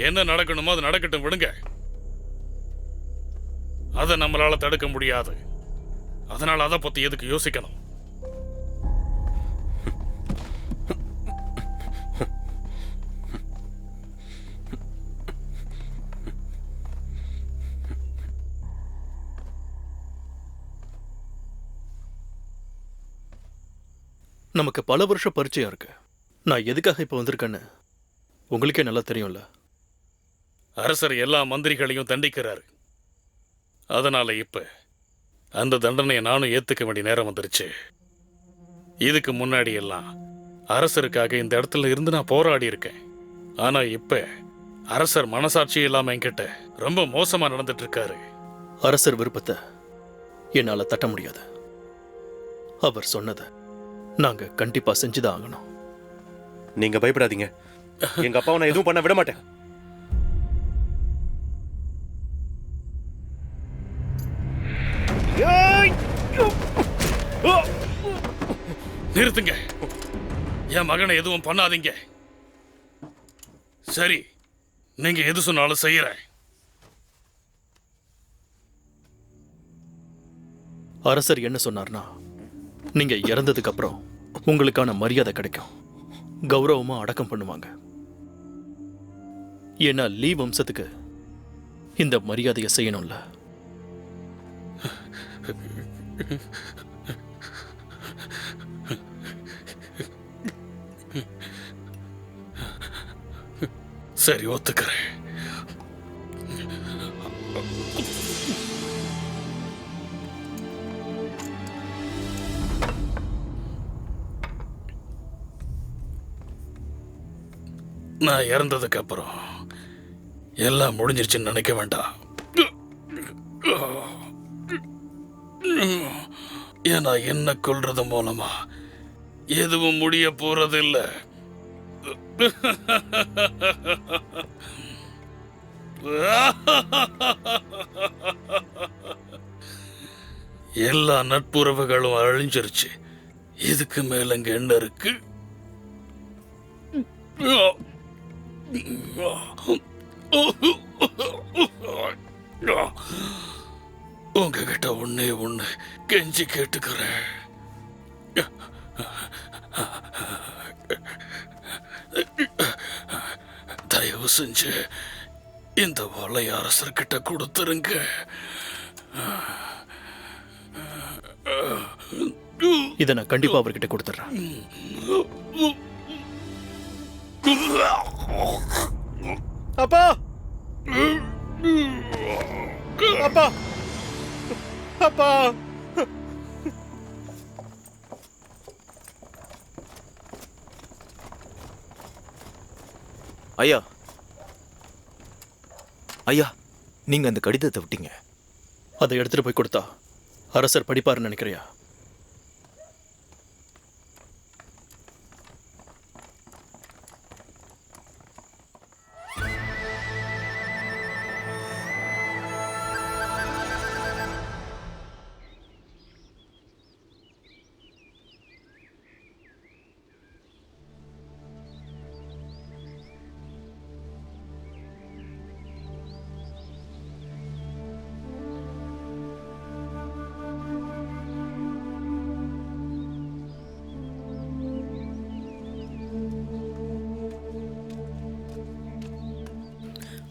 என்ன நடக்கணுமோ அது நடக்கட்டும், விடுங்க. அதை நம்மளால தடுக்க முடியாது. அதனால அதை பத்தி எதுக்கு யோசிக்கணும்? நமக்கு பல வருஷம் பரிச்சயம் இருக்கு. நான் எதுக்காக இப்ப வந்திருக்கேன்னு உங்களுக்கே நல்லா தெரியும்ல. அரசர் எல்லா மந்திரிகளையும் தண்டிக்கிறாரு. அதனால இப்ப அந்த தண்டனையை நானும் ஏத்துக்க வேண்டிய நேரம் வந்துருச்சு. இதுக்கு முன்னாடி எல்லாம் அரசருக்காக இந்த இடத்துல இருந்து நான் போராடி இருக்கேன். ஆனா இப்ப அரசர் மனசாட்சி இல்லாம என்கிட்ட ரொம்ப மோசமா நடந்துட்டு இருக்காரு. அரசர் விருப்பத்தை என்னால தட்ட முடியாது. அவர் சொன்னதை நாங்க கண்டிப்பா செஞ்சுதான் ஆகணும். நீங்க பயப்படாதீங்க. எங்க அப்பாவை நான் எதுவும் பண்ண விட மாட்டேன். நிறுத்துங்க. என் மகனை எதுவும் பண்ணாதீங்க. சரி, நீங்க எது சொன்னாலும் செய்யறேன். அரசர் என்ன சொன்னார்னா, நீங்க இறந்ததுக்கு அப்புறம் உங்களுக்கான மரியாதை கிடைக்கும், கௌரவமா அடக்கம் பண்ணுவாங்க. ஏன்னா லீ வம்சத்துக்கு இந்த மரியாதையை செய்யணும்ல. சரி, ஒத்துக்கிறேன். நான் இறந்ததுக்கு அப்புறம் எல்லாம் முடிஞ்சிருச்சுன்னு நினைக்க வேண்டாம். ஏன்னா என்ன கொல்றது மூலமா எதுவும் முடிய போறது இல்ல. எல்லா நட்புறவுகளும் அழிஞ்சிருச்சு. இதுக்கு மேல இங்க என்ன இருக்கு? உங்ககிட்ட ஒண்ணே ஒண்ணு கெஞ்சி கேட்டுக்கிறேன். தயவு செஞ்சு இந்த வலை அரசர்கிட்ட கொடுத்துருங்க. இதை நான் கண்டிப்பா அவர்கிட்ட கொடுத்துட்றேன். அப்பா, அப்பா, அப்பா. ஐயா, ஐயா, நீங்க அந்த கடிதத்தை விட்டீங்க. அதை எடுத்துட்டு போய் கொடுத்தா அரசர் படிப்பாருன்னு நினைக்கிறியா?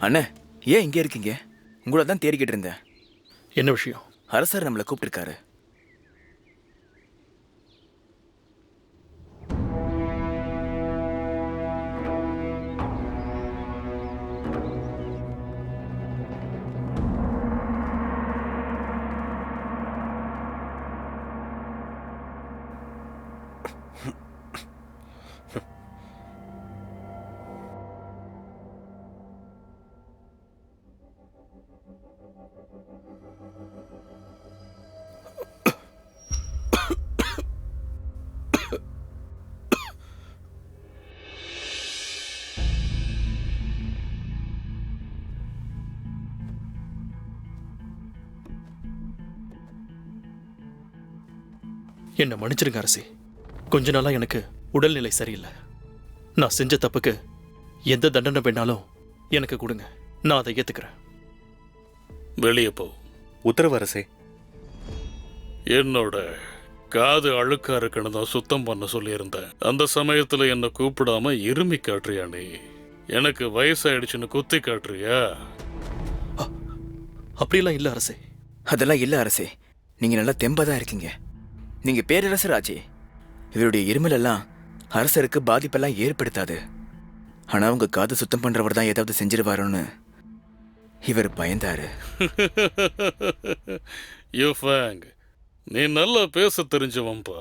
அண்ணே, ஏன் இங்கே இருக்கீங்க? உங்களை தான் தேடிக்கிட்டு இருந்தேன். என்ன விஷயம்? அரசர் நம்மளை கூப்பிட்டுருக்காரு. என்னை மன்னிச்சிருங்க அரசி. கொஞ்ச நாளா எனக்கு உடல்நிலை சரியில்லை. நான் செஞ்ச தப்புக்கு எந்த தண்டனை வேணாலும் எனக்கு கொடுங்க, நான் அதை ஏத்துக்கிறேன். வெளியே போ. உத்தரவு அரசே. என்னோட காது அழுக்கா இருக்குன்னு தான் சுத்தம் பண்ண சொல்லியிருந்தேன். அந்த சமயத்துல என்ன கூப்பிடாம இருமி காட்டுறியா நீ? எனக்கு வயசாயிடுச்சுன்னு குத்தி காட்டுறியா? அப்படியெல்லாம் இல்லை அரசே. அதெல்லாம் இல்ல அரசே, நீங்க நல்லா தெம்பா தான் இருக்கீங்க. நீங்க பேரரசர் ஆச்சே. இவருடைய இருமல் எல்லாம் அரசருக்கு பாதிப்பெல்லாம் ஏற்படுத்தாது. ஆனா உங்க காது சுத்தம் பண்றவர் தான் ஏதாவது செஞ்சிருவாரோன்னு இவர் பயந்தாரு. யூஃபேங், நீ நல்லா பேச தெரிஞ்சவன்பா.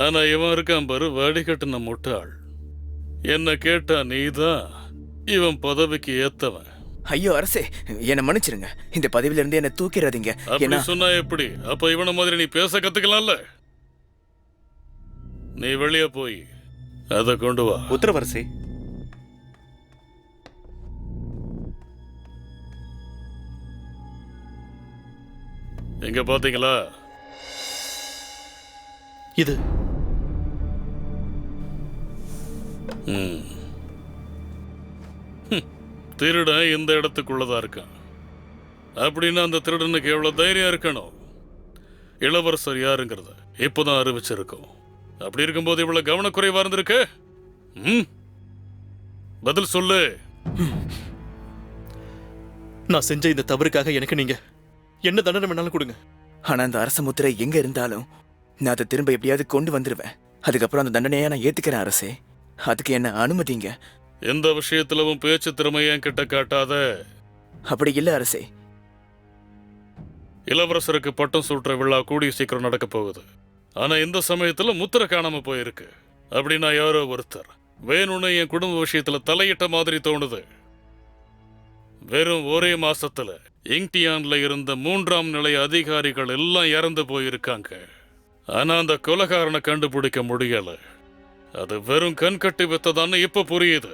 ஆனா இவன் இருக்கான் பாரு, வடிகட்டின முட்டாள். என்ன கேட்டா நீதான் இவன் பதவிக்கு ஏத்தவன். ஐயோ அரசே, என்னை மன்னிச்சிருங்க. இந்த பதவியில இருந்து என்ன தூக்கிடாதீங்க. அப்படி சொன்னா எப்படி? அப்ப இவன மாதிரி நீ பேச கத்துக்கலாம்ல. நீ வெளியே போய் அதை கொண்டு வா. உத்தரவு அரசே. எங்க பாத்தீங்களா? இது திருடன் இந்த இடத்துக்குள்ளதான் இருக்கான். அப்படின்னு அந்த திருடனுக்கு எவ்வளவு தைரியம் இருக்கணும்? இளவரசர் யாருங்கிறத இப்பதான் அறிவிச்சிருக்கோம். அப்படி இருக்கும்போது இவ்வளவு கவனக்குறைவா இருந்திருக்கு. பதில் சொல்லு. நான் செஞ்ச இந்த தவறுக்காக எனக்கு நீங்க என்ன தண்டனை வேணாலும் கொடுங்க. ஆனா அந்த அரச முத்திரை எங்க இருந்தாலும் நான் அதை திரும்ப எப்படியாவது கொண்டு வந்துருவேன். அதுக்கப்புறம் அந்த தண்டனையை நான் ஏத்துக்கிறேன் அரசே. அதுக்கு என்ன அனுமதிங்க. எந்த விஷயத்திலும் பேச்சு திறமையை கிட்ட காட்டாத. அப்படி இல்ல அரசே. இளவரசருக்கு பட்டம் சூட்டுற விழா கூடிய சீக்கிரம் நடக்க போகுது. ஆனா இந்த சமயத்துல முத்திரை காணாம போயிருக்கு. அப்படின்னா யாரோ ஒருத்தர் வேணும்னு என் குடும்ப விஷயத்துல தலையிட்ட மாதிரி தோணுது. வெறும் ஒரே மாசத்துல இங்டியான்ல இருந்த 3ஆம் நிலை அதிகாரிகள் எல்லாம் இறந்து போயிருக்காங்க. ஆனா அந்த கொலைகாரனை கண்டுபிடிக்க முடியல. அது வெறும் கண்கட்டி வித்ததான்னு இப்ப புரியுது.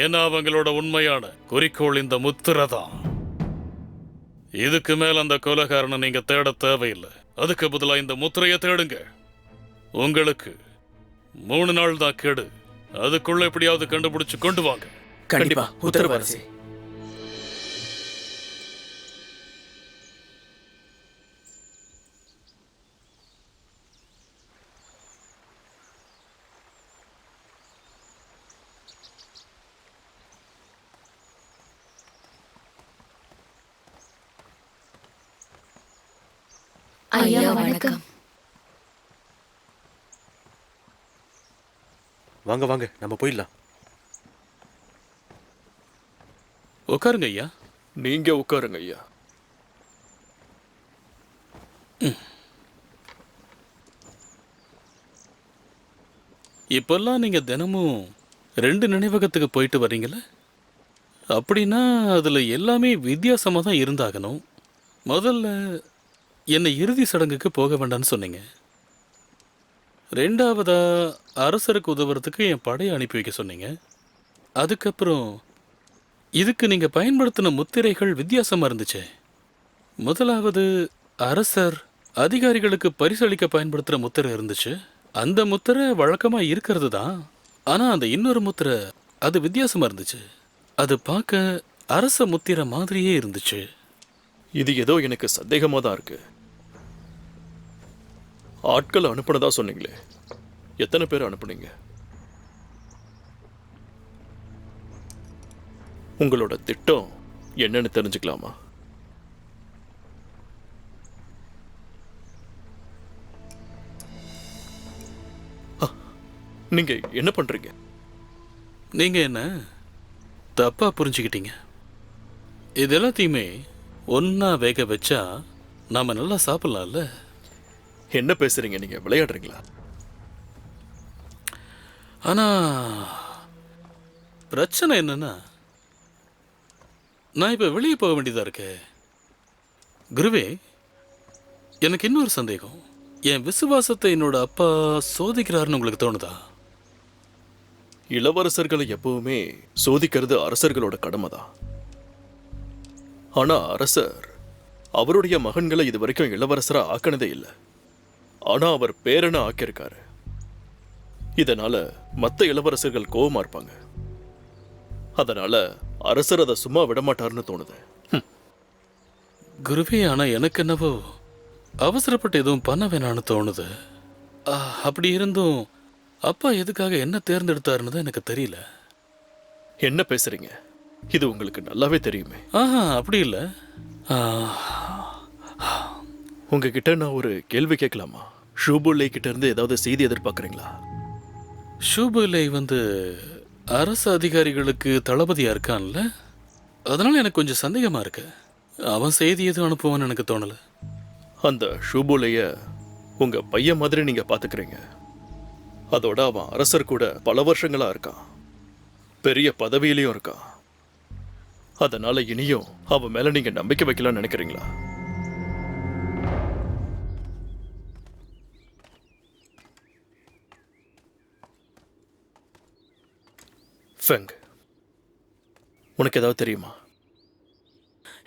ஏன்னா அவங்களோட உண்மையான குறிக்கோள் இந்த முத்திரை தான். இதுக்கு மேல அந்த கொலைகாரனை நீங்க தேட தேவையில்லை. அதுக்கு பதிலா இந்த முத்திரையை தேடுங்க. உங்களுக்கு 3 நாள் தான் கேடு. அதுக்குள்ள எப்படியாவது கண்டுபிடிச்சு கொண்டு வாங்க. கண்டிப்பா உத்தரவு அரசே. ஐயா வணக்கம். வாங்க வாங்க, நம்ம போயிடலாம். உட்காருங்க ஐயா. நீங்க உட்காருங்க ஐயா. இப்பெல்லாம் நீங்க தினமும் 2 நினைவகத்துக்கு போயிட்டு வர்றீங்களே, அப்படின்னா அதுல எல்லாமே வித்தியாசமா தான் இருந்தாகணும். முதல்ல என்னை இறுதி சடங்குக்கு போக வேண்டாம்னு சொன்னீங்க. 2ஆவதா அரசருக்கு உதவுறதுக்கு என் படையை அனுப்பி வைக்க சொன்னீங்க. அதுக்கப்புறம் இதுக்கு நீங்க பயன்படுத்தின முத்திரைகள் வித்தியாசமா இருந்துச்சு. முதலாவது அரசர் அதிகாரிகளுக்கு பரிசளிக்க பயன்படுத்துற முத்திரை இருந்துச்சு. அந்த முத்திரை வழக்கமா இருக்கிறது தான். ஆனா அந்த இன்னொரு முத்திரை அது வித்தியாசமா இருந்துச்சு. அது பார்க்க அரச முத்திரை மாதிரியே இருந்துச்சு. இது ஏதோ எனக்கு சந்தேகமா தான் இருக்கு. ஆட்கள் அனுப்புனதா சொன்னீங்களே, எத்தனை பேர் அனுப்புனீங்க? உங்களோட திட்டம் என்னன்னு தெரிஞ்சுக்கலாமா? நீங்க என்ன பண்றீங்க? நீங்க என்ன தப்பா புரிஞ்சுக்கிட்டீங்க. இது எல்லாத்தையுமே ஒன்னா வேக வச்சா நாம நல்லா சாப்பிடலாம்ல. என்ன பேசுறீங்க? நீங்க விளையாடுறீங்களா? ஆனா பிரச்சனை என்னன்னா, நான் இப்ப வெளியே போக வேண்டியதா இருக்கு. குருவே, எனக்கு இன்னொரு சந்தேகம். என் விசுவாசத்தை என்னோட அப்பா சோதிக்கிறாருன்னு உங்களுக்கு தோணுதா? இளவரசர்களை எப்பவுமே சோதிக்கிறது அரசர்களோட கடமை தான். ஆனா அரசர் அவருடைய மகன்களை இது வரைக்கும் இளவரசரா ஆக்கினதே இல்லை. ஆனா அவர் பேரனை ஆக்கியிருக்காரு. இதனால மத்த இளவரசர்கள் கோவமா இருப்பாங்க. அதனால அரசர் அதை சும்மா விடமாட்டாருன்னு தோணுது. குருவே, ஆனா எனக்கு என்னவோ அவசரப்பட்டு எதுவும் பண்ண வேணான்னு தோணுது. அப்படி இருந்தும் அப்பா எதுக்காக என்ன தேர்ந்தெடுத்தாருன்னு தான் எனக்கு தெரியல. என்ன பேசுறீங்க? இது உங்களுக்கு நல்லாவே தெரியுமே. அப்படி இல்லை. உங்ககிட்ட நான் ஒரு கேள்வி கேட்கலாமா? ஷூபுல்லை கிட்ட இருந்து ஏதாவது செய்தி எதிர்பார்க்கறீங்களா? ஷூபுலை அரசு அதிகாரிகளுக்கு தளபதியா இருக்கான்ல, அதனால எனக்கு கொஞ்சம் சந்தேகமா இருக்கு. அவன் செய்தி எதுவும் அனுப்புவான்னு எனக்கு தோணல. அந்த ஷூபுலைய உங்க பையன் மாதிரி நீங்க பாத்துக்கிறீங்க. அதோட அவன் அரசர் கூட பல வருஷங்களா இருக்கான், பெரிய பதவியிலையும் இருக்கான். அதனால இனியும் அவன் மேல நீங்க நம்பிக்கை வைக்கலாம்னு நினைக்கிறீங்களா? ஃபெங், உனக்கு ஏதாவது தெரியுமா?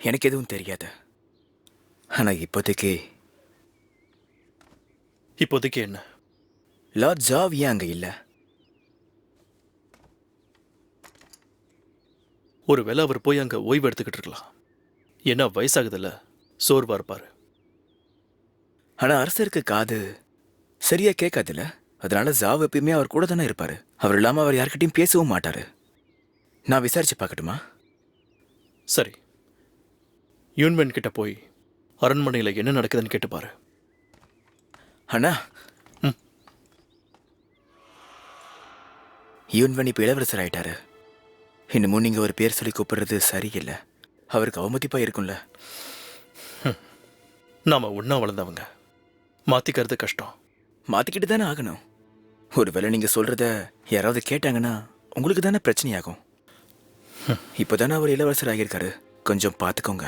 எனக்கு எதுவும் தெரியாது. ஆனா இப்போதைக்கு என்ன? லார்ட் ஜாவ் ஏன் அங்க இல்ல? ஒருவேளை அவர் போய் அங்க ஓய்வு எடுத்துக்கிட்டு இருக்கலாம். ஏன்னா வயசாகுதுல்ல, சோர்வா இருப்பாரு. ஆனா அரசருக்கு காது சரியா கேட்காதுல்ல, அதனால ஜாவ் எப்பயுமே அவர் கூட தானே இருப்பாரு. அவர் இல்லாம அவர் யார்கிட்டயும் பேசவும் மாட்டாரு. நான் விசாரிச்சு பார்க்கட்டுமா? சரி, யூன்வென் கிட்ட போய் அரண்மனையில என்ன நடக்குதுன்னு கேட்டுப்பாரு. அண்ணா, யூன்வன் இப்ப இளவரசர் ஆயிட்டாரு. இன்னமும் நீங்க ஒரு பேர் சொல்லி கூப்பிடுறது சரியில்லை. அவருக்கு அவமதிப்பா இருக்கும்ல. நாம ஒன்னா வளர்ந்தவங்க, மாத்திக்கிறது கஷ்டம். மாத்திக்கிட்டு தானே ஆகணும். ஒருவேளை நீங்க சொல்றத யாராவது கேட்டாங்கன்னா உங்களுக்கு தானே பிரச்சனையாகும். இப்போதானே அவர் இளவரசர் ஆகியிருக்காரு, கொஞ்சம் பார்த்துக்கோங்க.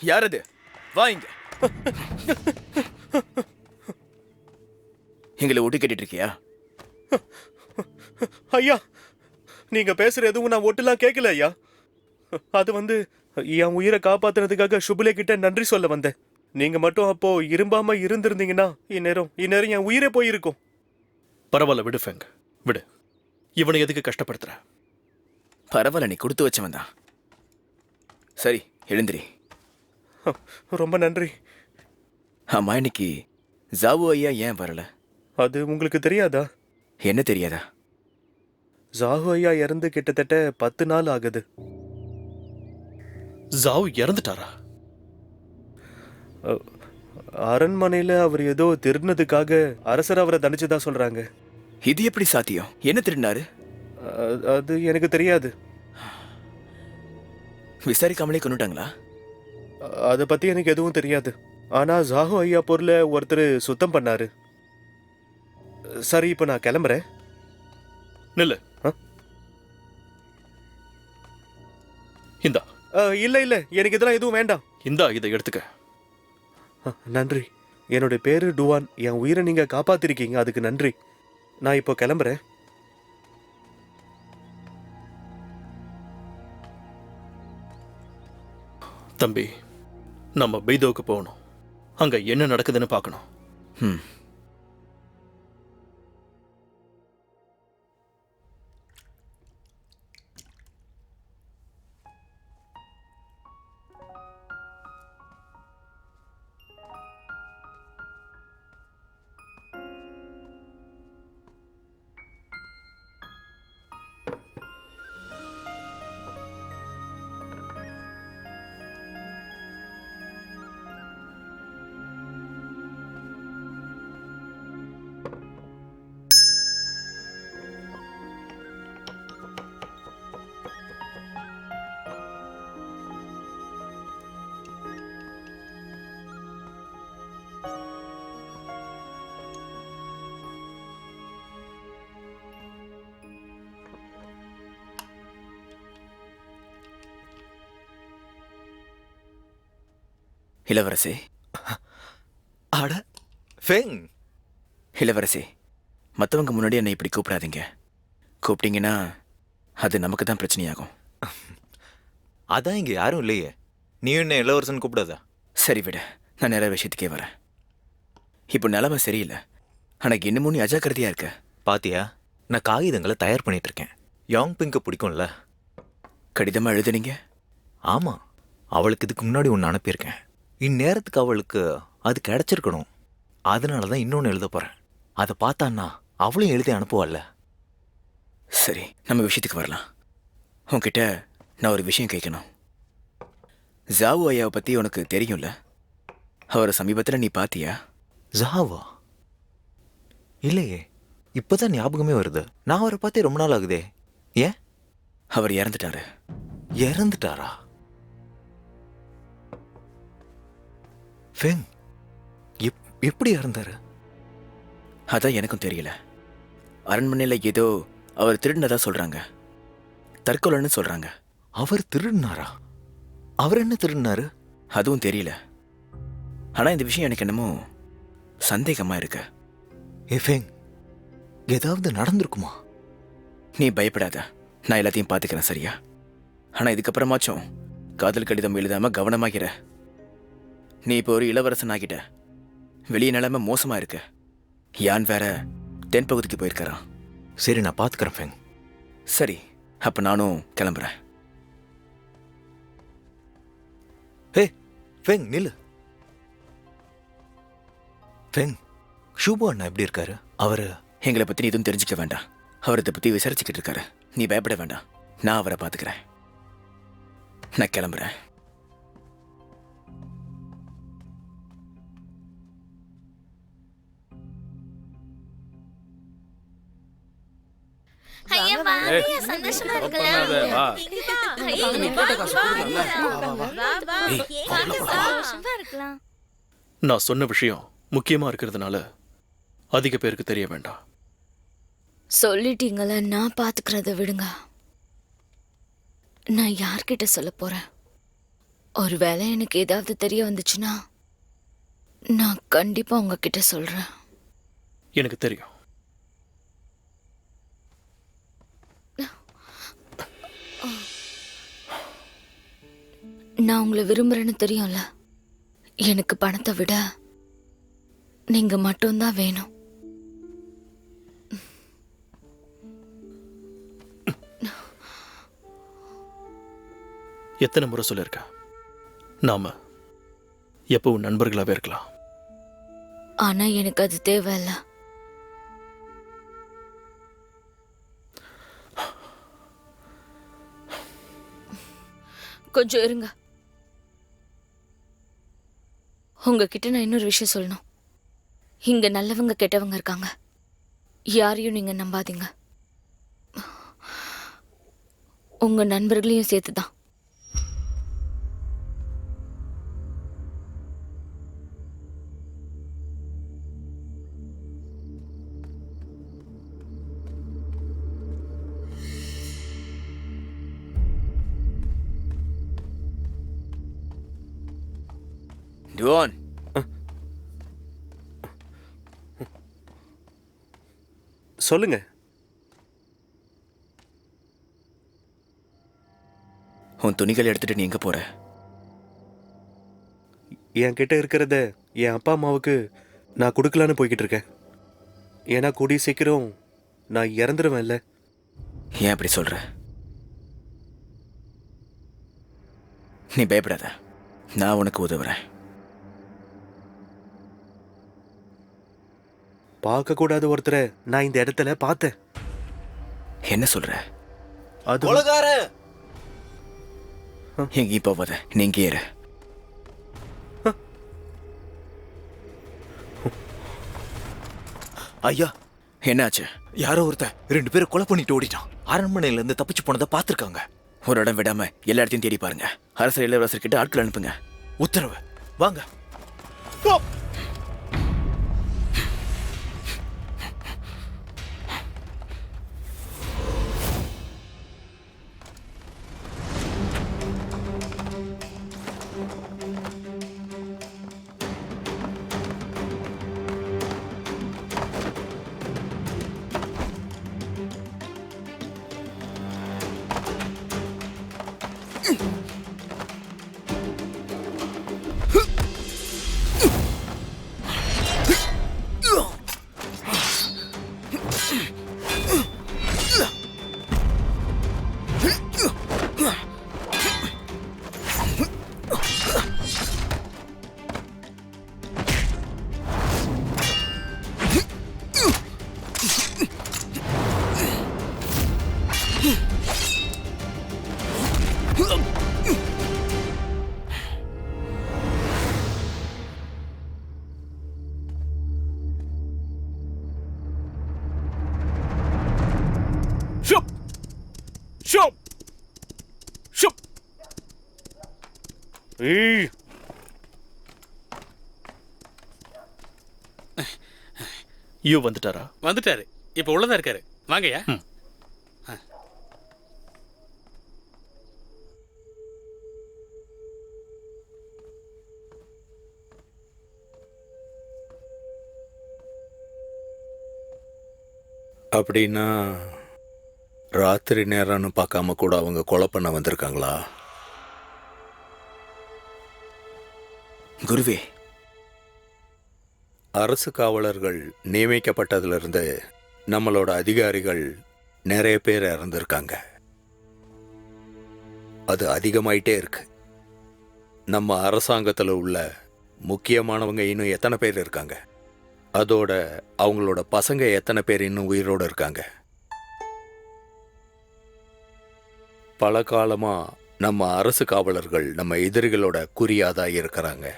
யார் அது? வாங்க. எங்களை ஒட்டு கேட்டுட்டு இருக்கியா? ஐயா, நீங்க பேசுற எதுவும் நான் ஒட்டுலாம் கேட்கல ஐயா. அது என் உயிரை காப்பாத்துறதுக்காக ஷுபுலே கிட்ட நன்றி சொல்ல வந்தேன். நீங்க மட்டும் அப்போ இரும்பாம இருந்திருந்தீங்கன்னா இந்நேரம் என் உயிரே போயிருக்கும். பரவாயில்ல, விடு ஃபெங், விடு. இவனை எதுக்கு கஷ்டப்படுத்துற? பரவாயில்ல, நீ கொடுத்து வச்சவன் தான். சரி, எழுந்திரி. ரொம்ப நன்றி. ஆமா, இன்னைக்கு ஜாவு ஐயா ஏன் வரல? அது உங்களுக்கு தெரியாதா? என்ன தெரியாதா? ஜாஹு ஐயா இறந்து கிட்டத்தட்ட 10 நாள் ஆகுது. ஜாவ் இறந்துட்டாரா? அரண்மனையில அவர் ஏதோ திருடினதுக்காக அரசர் அவரை தண்டிச்சதா சொல்றாங்க. இது எப்படி சாத்தியம்? என்ன திருடினாரு? அது எனக்கு தெரியாது. விசாரிக்காமலே கொண்டுட்டாங்களா? அதை பத்தி எனக்கு எதுவும் தெரியாது. ஆனா ஜாஹு ஐயா பொருளை ஒருத்தர் சுத்தம் பண்ணாரு. சரி, இப்ப நான் கிளம்புறேன். நில்லு. இந்தா. இல்ல, எனக்கு இதெல்லாம் எதுவும் வேண்டாம். இந்தா, இதை எடுத்துக்க. நன்றி. என்னோட பேரு டுவான். என் உயிரை நீங்க காப்பாத்திருக்கீங்க, அதுக்கு நன்றி. நான் இப்போ கிளம்புறேன். தம்பி, நம்ம பெய்தோவுக்கு போகணும். அங்க என்ன நடக்குதுன்னு பார்க்கணும். இளவரசே. அட ஃபெங். இளவரசே, மற்றவங்க முன்னாடி என்னை இப்படி கூப்பிடாதீங்க. கூப்பிட்டீங்கன்னா அது நமக்கு தான் பிரச்சனையாகும். அதான் இங்க யாரும் இல்லையே, நீ என்ன இளவரசன் கூப்பிடாதா? சரி விட, நான் நிறைய விஷயத்துக்கே வரேன். இப்போ நிலைமை சரியில்லை. ஆனால் இன்னமும் நீ அஜாக்கிரதையா இருக்க. பாத்தியா, நான் காகிதங்களை தயார் பண்ணிட்டு இருக்கேன். யாங் பிங்க பிடிக்கும்ல? கடிதமாக எழுதுனீங்க? ஆமா, அவளுக்கு இதுக்கு முன்னாடி ஒன்று அனுப்பியிருக்கேன். இந்நேரத்துக்கு அவளுக்கு அது கிடைச்சிருக்கணும். அதனால தான் இன்னொன்று எழுத போறேன். அதை பார்த்தான்னா அவளையும் எழுதி அனுப்புவாள்ல. சரி, நம்ம விஷயத்துக்கு வரலாம். உன்கிட்ட நான் ஒரு விஷயம் கேட்கணும். ஜாவு ஐயாவை பற்றி உனக்கு தெரியும்ல? அவரை சமீபத்தில் நீ பார்த்தியா? ஜாவா? இல்லையே, இப்போதான் ஞாபகமே வருது. நான் அவரை பார்த்தே ரொம்ப நாள் ஆகுதே. ஏன்? அவர் இறந்துட்டாரு. இறந்துட்டாரா? ஃபெங், எப்படி இறந்தாரு? அதான் எனக்கும் தெரியல. அரண்மனையில் ஏதோ அவர் திருடினதா சொல்கிறாங்க. தற்கொலைன்னு சொல்கிறாங்க. அவர் திருடினாரா? அவர் என்ன திருடினாரு? அதுவும் தெரியல. ஆனால் இந்த விஷயம் எனக்கு என்னமோ சந்தேகமாக இருக்கு. ஏ ஃபெங், ஏதாவது நடந்திருக்குமா? நீ பயப்படாத, நான் எல்லாத்தையும் பார்த்துக்கிறேன், சரியா? ஆனால் இதுக்கப்புறமாச்சும் காதல் கடிதம் எழுதாமல் கவனமாகிற. நீ இப்போ ஒரு இளவரசன் ஆகிட்ட. வெளியே நிலைமை மோசமாக இருக்கு. யான் வேற தென்பகுதிக்கு போயிருக்கிறான். சரி, நான் பார்த்துக்கிறேன் ஃபெங். சரி, அப்போ நானும் கிளம்புறேன். ஹே ஃபெங், நில்லு. ஃபெங், ஷூபு அண்ணா எப்படி இருக்காரு? அவரு எங்களை பற்றி நீ எதுவும் தெரிஞ்சுக்க வேண்டாம். அவர் இதை பற்றி விசாரிச்சுக்கிட்டு இருக்காரு. நீ பயப்பட வேண்டாம், நான் அவரை பார்த்துக்கிறேன். நான் கிளம்புறேன். ஐயா வாங்க, சந்தோஷமா இருக்கலாம். சந்தோஷமா இருக்கலாம். நான் சொன்ன விஷயம் முக்கியமா இருக்கிறதுனால அதிக பேருக்கு தெரிய வேண்டாம். சொல்லிட்டீங்கள, நான் பாத்துக்கிறத விடுங்க. நான் யார்கிட்ட சொல்ல போறேன்? ஒருவேளை எனக்கு ஏதாவது தெரிய வந்துச்சுன்னா நான் கண்டிப்பா உங்ககிட்ட சொல்றேன். எனக்கு தெரியும். நான் உங்களை விரும்புறேன்னு தெரியும்ல. எனக்கு பணத்தை விட நீங்க மட்டும்தான் வேணும். எத்தனை முறை சொல்லிருக்க, நாம எப்பவும் நண்பர்களாவே இருக்கலாம். ஆனா எனக்கு அது தேவையில்ல. கொஞ்சம் இருங்க. உங்ககிட்ட நான் இன்னொரு விஷயம் சொல்லணும். இங்க நல்லவங்க கெட்டவங்க இருக்காங்க. யாரையும் நீங்க நம்பாதீங்க. உங்க நண்பர்களையும் சேர்த்துதான். டுவான், சொல்லுங்க. உன் துணிகள் எடுத்துட்டு நீ எங்க போற? என் கிட்ட இருக்கிறத என் அப்பா அம்மாவுக்கு நான் கொடுக்கலான்னு போய்கிட்டு இருக்கேன். ஏன்னா கூடிய சீக்கிரம் நான் இறந்துருவேன்ல. ஏன் அப்படி சொல்ற? நீ பயப்படாத, நான் உனக்கு உதவுறேன். பார்க்க கூடாத ஒருத்தரை நான் இந்த இடத்துல பார்த்தேன். என்ன சொல்ற? அது எங்கேயும் போவாத, நீ இங்கே இரு. ஐயா, என்னாச்சு? யாரோ ஒருத்தன் 2 பேரை கொலை பண்ணிட்டு ஓடிட்டான். அரண்மனையில இருந்து தப்பிச்சு போனதை பார்த்திருக்காங்க. ஒரு இடம் விடாம எல்லா இடத்தையும் தேடி பாருங்க. அரசர் இளவரசர் கிட்ட ஆட்கள் அனுப்புங்க. உத்தரவு. வாங்க. ஷோப் ஷோப் ஏய் யூ வந்துட்டாரா? வந்துட்டாரு, இப்போ உள்ளதா இருக்காரு. வாங்கய்யா. அப்படின்னா ராத்திரி நேரம்னு பார்க்காம கூட அவங்க கொலை பண்ண வந்திருக்காங்களா? குருவே, அரசு காவலர்கள் நியமிக்கப்பட்டதிலிருந்து நம்மளோட அதிகாரிகள் நிறைய பேர் இறந்திருக்காங்க. அது அதிகமாயிட்டே இருக்கு. நம்ம அரசாங்கத்தில் உள்ள முக்கியமானவங்க இன்னும் எத்தனை பேர் இருக்காங்க? அதோட அவங்களோட பசங்க எத்தனை பேர் இன்னும் உயிரோடு இருக்காங்க? பல காலமா நம்ம அரசு காவலர்கள் நம்ம எதிரிகளோட குறியாதான் இருக்கிறாங்க.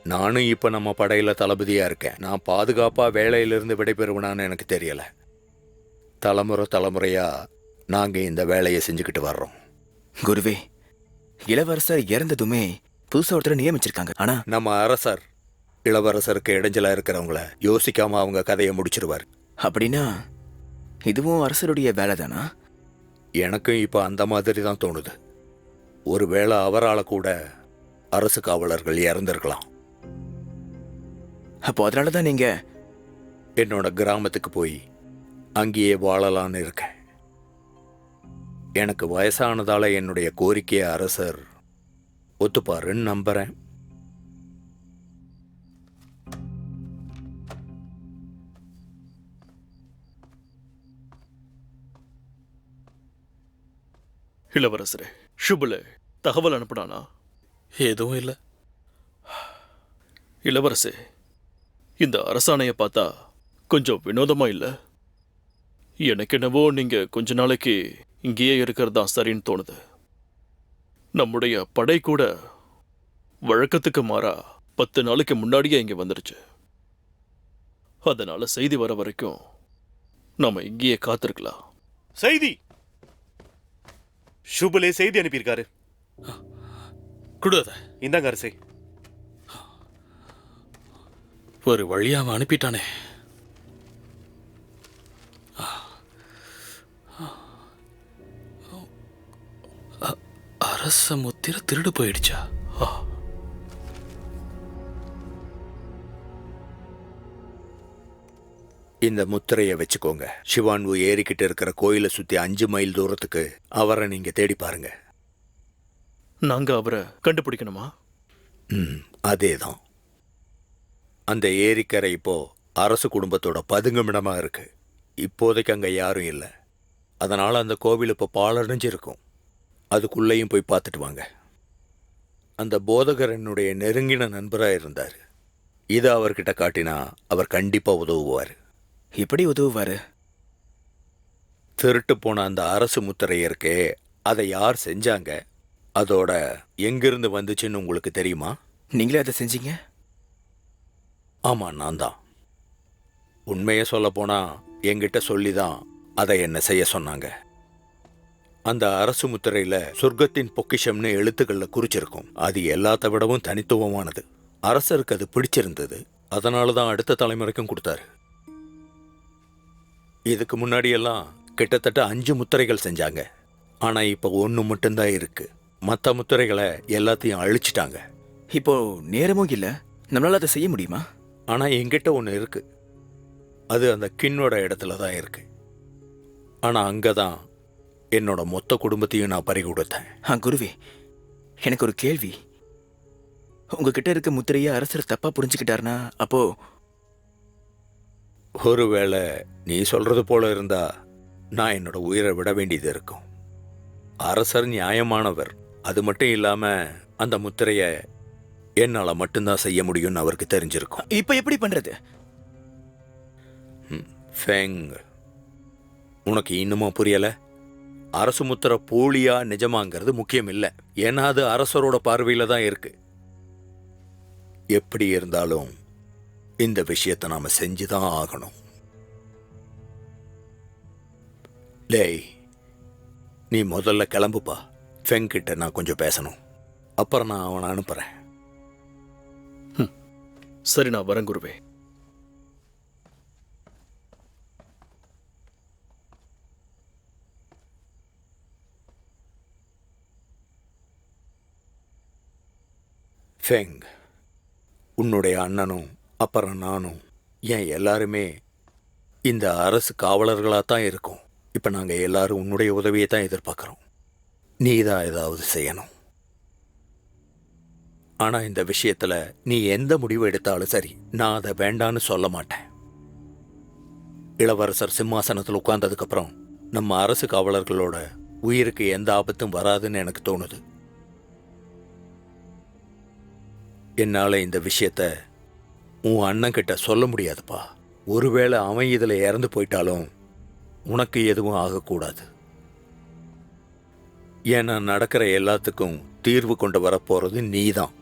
நானும் இப்ப நம்ம படையில தளபதியா இருக்கேன். நான் பாதுகாப்பா வேலையிலிருந்து விடைபெறுவனான்னு எனக்கு தெரியல. தலைமுறையா நாங்க இந்த வேலையை செஞ்சுக்கிட்டு வர்றோம். குருவே, இளவரசர் இறந்ததுமே புதுசா ஒருத்தரை நியமிச்சிருக்காங்க. ஆனா நம்ம அரசர் இளவரசருக்கு இடைஞ்சலா இருக்கிறவங்கள யோசிக்காம அவங்க கதையை முடிச்சிருவார். அப்படின்னா இதுவும் அரசருடைய வேலை தானா? எனக்கும் இப்ப அந்த மாதிரி தான் தோணுது. ஒருவேளை அவரால் கூட அரசு காவலர்கள் இறந்திருக்கலாம். அப்போ அதனாலதான் நீங்க என்னோட கிராமத்துக்கு போய் அங்கேயே வாழலான்னு இருக்கேன். எனக்கு வயசானதால என்னுடைய கோரிக்கையை அரசர் ஒத்துப்பாருன்னு நம்புறேன். இளவரசரே, ஷுபுலே தகவல் அனுப்புனானா? எதுவும் இல்லை. இளவரசே, இந்த அரசாணையை பார்த்தா கொஞ்சம் வினோதமா இல்ல? எனக்கு என்னவோ நீங்க கொஞ்ச நாளைக்கு இங்கேயே இருக்கிறது தான் சரின்னு தோணுது. நம்முடைய படை கூட வழக்கத்துக்கு மாறா 10 நாளைக்கு முன்னாடியே இங்க வந்துருச்சு. அதனால செய்தி வர வரைக்கும் நாம இங்கேயே காத்திருக்கலாம். செய்தி சுபுலே செய்தி அனுப்பியிருக்காரு. கொடுத இந்தாங்க அரசே. ஒரு வழியா அவன் அனுப்பிட்டானே. அரச முத்திர திருடு போயிடுச்சா? இந்த முத்திரையை வச்சுக்கோங்க. சிவான்வு ஏறிக்கிட்டு இருக்கிற கோயிலை சுத்தி 5 மைல் தூரத்துக்கு அவரை நீங்க தேடி பாருங்க. நாங்க அவரை கண்டுபிடிக்கணுமா? அதேதான். அந்த ஏரிக்கரை இப்போ அரசு குடும்பத்தோட பதுங்குமிடமா இருக்கு. இப்போதைக்கு அங்க யாரும் இல்லை. அதனால அந்த கோவில் இப்போ பாழடைஞ்சு இருக்கும். அதுக்குள்ளேயும் போய் பார்த்துட்டு வாங்க. அந்த போதகர் என்னுடைய நெருங்கின நண்பராக இருந்தார். இதை அவர்கிட்ட காட்டினா அவர் கண்டிப்பா உதவுவார். எப்படி உதவுவாரு? திருட்டு போன அந்த அரசு முத்திரை இருக்கே, அதை யார் செஞ்சாங்க, அதோட எங்கிருந்து வந்துச்சுன்னு உங்களுக்கு தெரியுமா? நீங்களே அதை செஞ்சீங்க? ஆமா, நான் தான். உண்மையை சொல்ல போனா என்கிட்ட சொல்லிதான் அதை என்ன செய்ய சொன்னாங்க. அந்த அரசு முத்திரையில சொர்க்கத்தின் பொக்கிஷம்னு எழுத்துக்கள்ல குறிச்சிருக்கும். அது எல்லாத்த விடவும் தனித்துவமானது. அரசருக்கு அது பிடிச்சிருந்தது. அதனாலதான் அடுத்த தலைமுறைக்கும் கொடுத்தாரு. இதுக்கு முன்னாடி எல்லாம் கிட்டத்தட்ட 5 முத்திரைகள் செஞ்சாங்க. ஆனா இப்ப 1 மட்டும்தான் இருக்கு. மற்ற முத்திரைகளை எல்லாத்தையும் அழிச்சிட்டாங்க. இப்போ நேரமும் இல்ல, நம்மளால அதை செய்ய முடியுமா? ஆனா என்கிட்ட ஒன்று இருக்கு. அது அந்த கிண்ணோட இடத்துல தான் இருக்கு. ஆனா அங்கதான் என்னோட மொத்த குடும்பத்தையும் நான் பறி கொடுத்தேன். குருவே, எனக்கு ஒரு கேள்வி. உங்ககிட்ட இருக்க முத்திரையை அரசர் தப்பா புரிஞ்சுக்கிட்டாருனா அப்போ? ஒருவேளை நீ சொல்றது போல இருந்தா நான் என்னோட உயிரை விட வேண்டியது இருக்கும். அரசர் நியாயமானவர். அது மட்டும் இல்லாம அந்த முத்திரைய என்னால மட்டும்தான் செய்ய முடியும்னு அவருக்கு தெரிஞ்சிருக்கும். இப்ப எப்படி பண்றது? ஃபெங், உனக்கு இன்னுமா புரியல? அரசு முத்திரை போலியா நிஜமாங்கிறது முக்கியம் இல்லை. ஏன்னா அது அரசரோட பார்வையில தான் இருக்கு. எப்படி இருந்தாலும் இந்த விஷயத்தை நாம செஞ்சுதான் ஆகணும். லேய், நீ முதல்ல கிளம்புப்பா. ஃபெங் கிட்ட நான் கொஞ்சம் பேசணும். அப்புறம் நான் அவனை அனுப்புறேன். சரி, நான் வரேன் குருவே. ஃபெங், உன்னுடைய அண்ணனும் அப்புறம் நானும் ஏன் எல்லாருமே இந்த அரசு காவலர்களாக தான் இருக்கோம். இப்போ நாங்கள் எல்லாரும் உன்னுடைய உதவியை தான் எதிர்பார்க்குறோம். நீ தான் ஏதாவது செய்யணும். ஆனால் இந்த விஷயத்தில் நீ எந்த முடிவு எடுத்தாலும் சரி, நான் அதை வேண்டான்னு சொல்ல மாட்டேன். இளவரசர் சிம்மாசனத்தில் உட்கார்ந்ததுக்கப்புறம் நம்ம அரசு காவலர்களோட உயிருக்கு எந்த ஆபத்தும் வராதுன்னு எனக்கு தோணுது. என்னால் இந்த விஷயத்த உன் அண்ணன் கிட்ட சொல்ல முடியாதுப்பா. ஒருவேளை அவன் இதில் இறந்து போயிட்டாலும் உனக்கு எதுவும் ஆகக்கூடாது. ஏன்னா நடக்கிற எல்லாத்துக்கும் தீர்வு கொண்டு வரப்போறது நீதான்.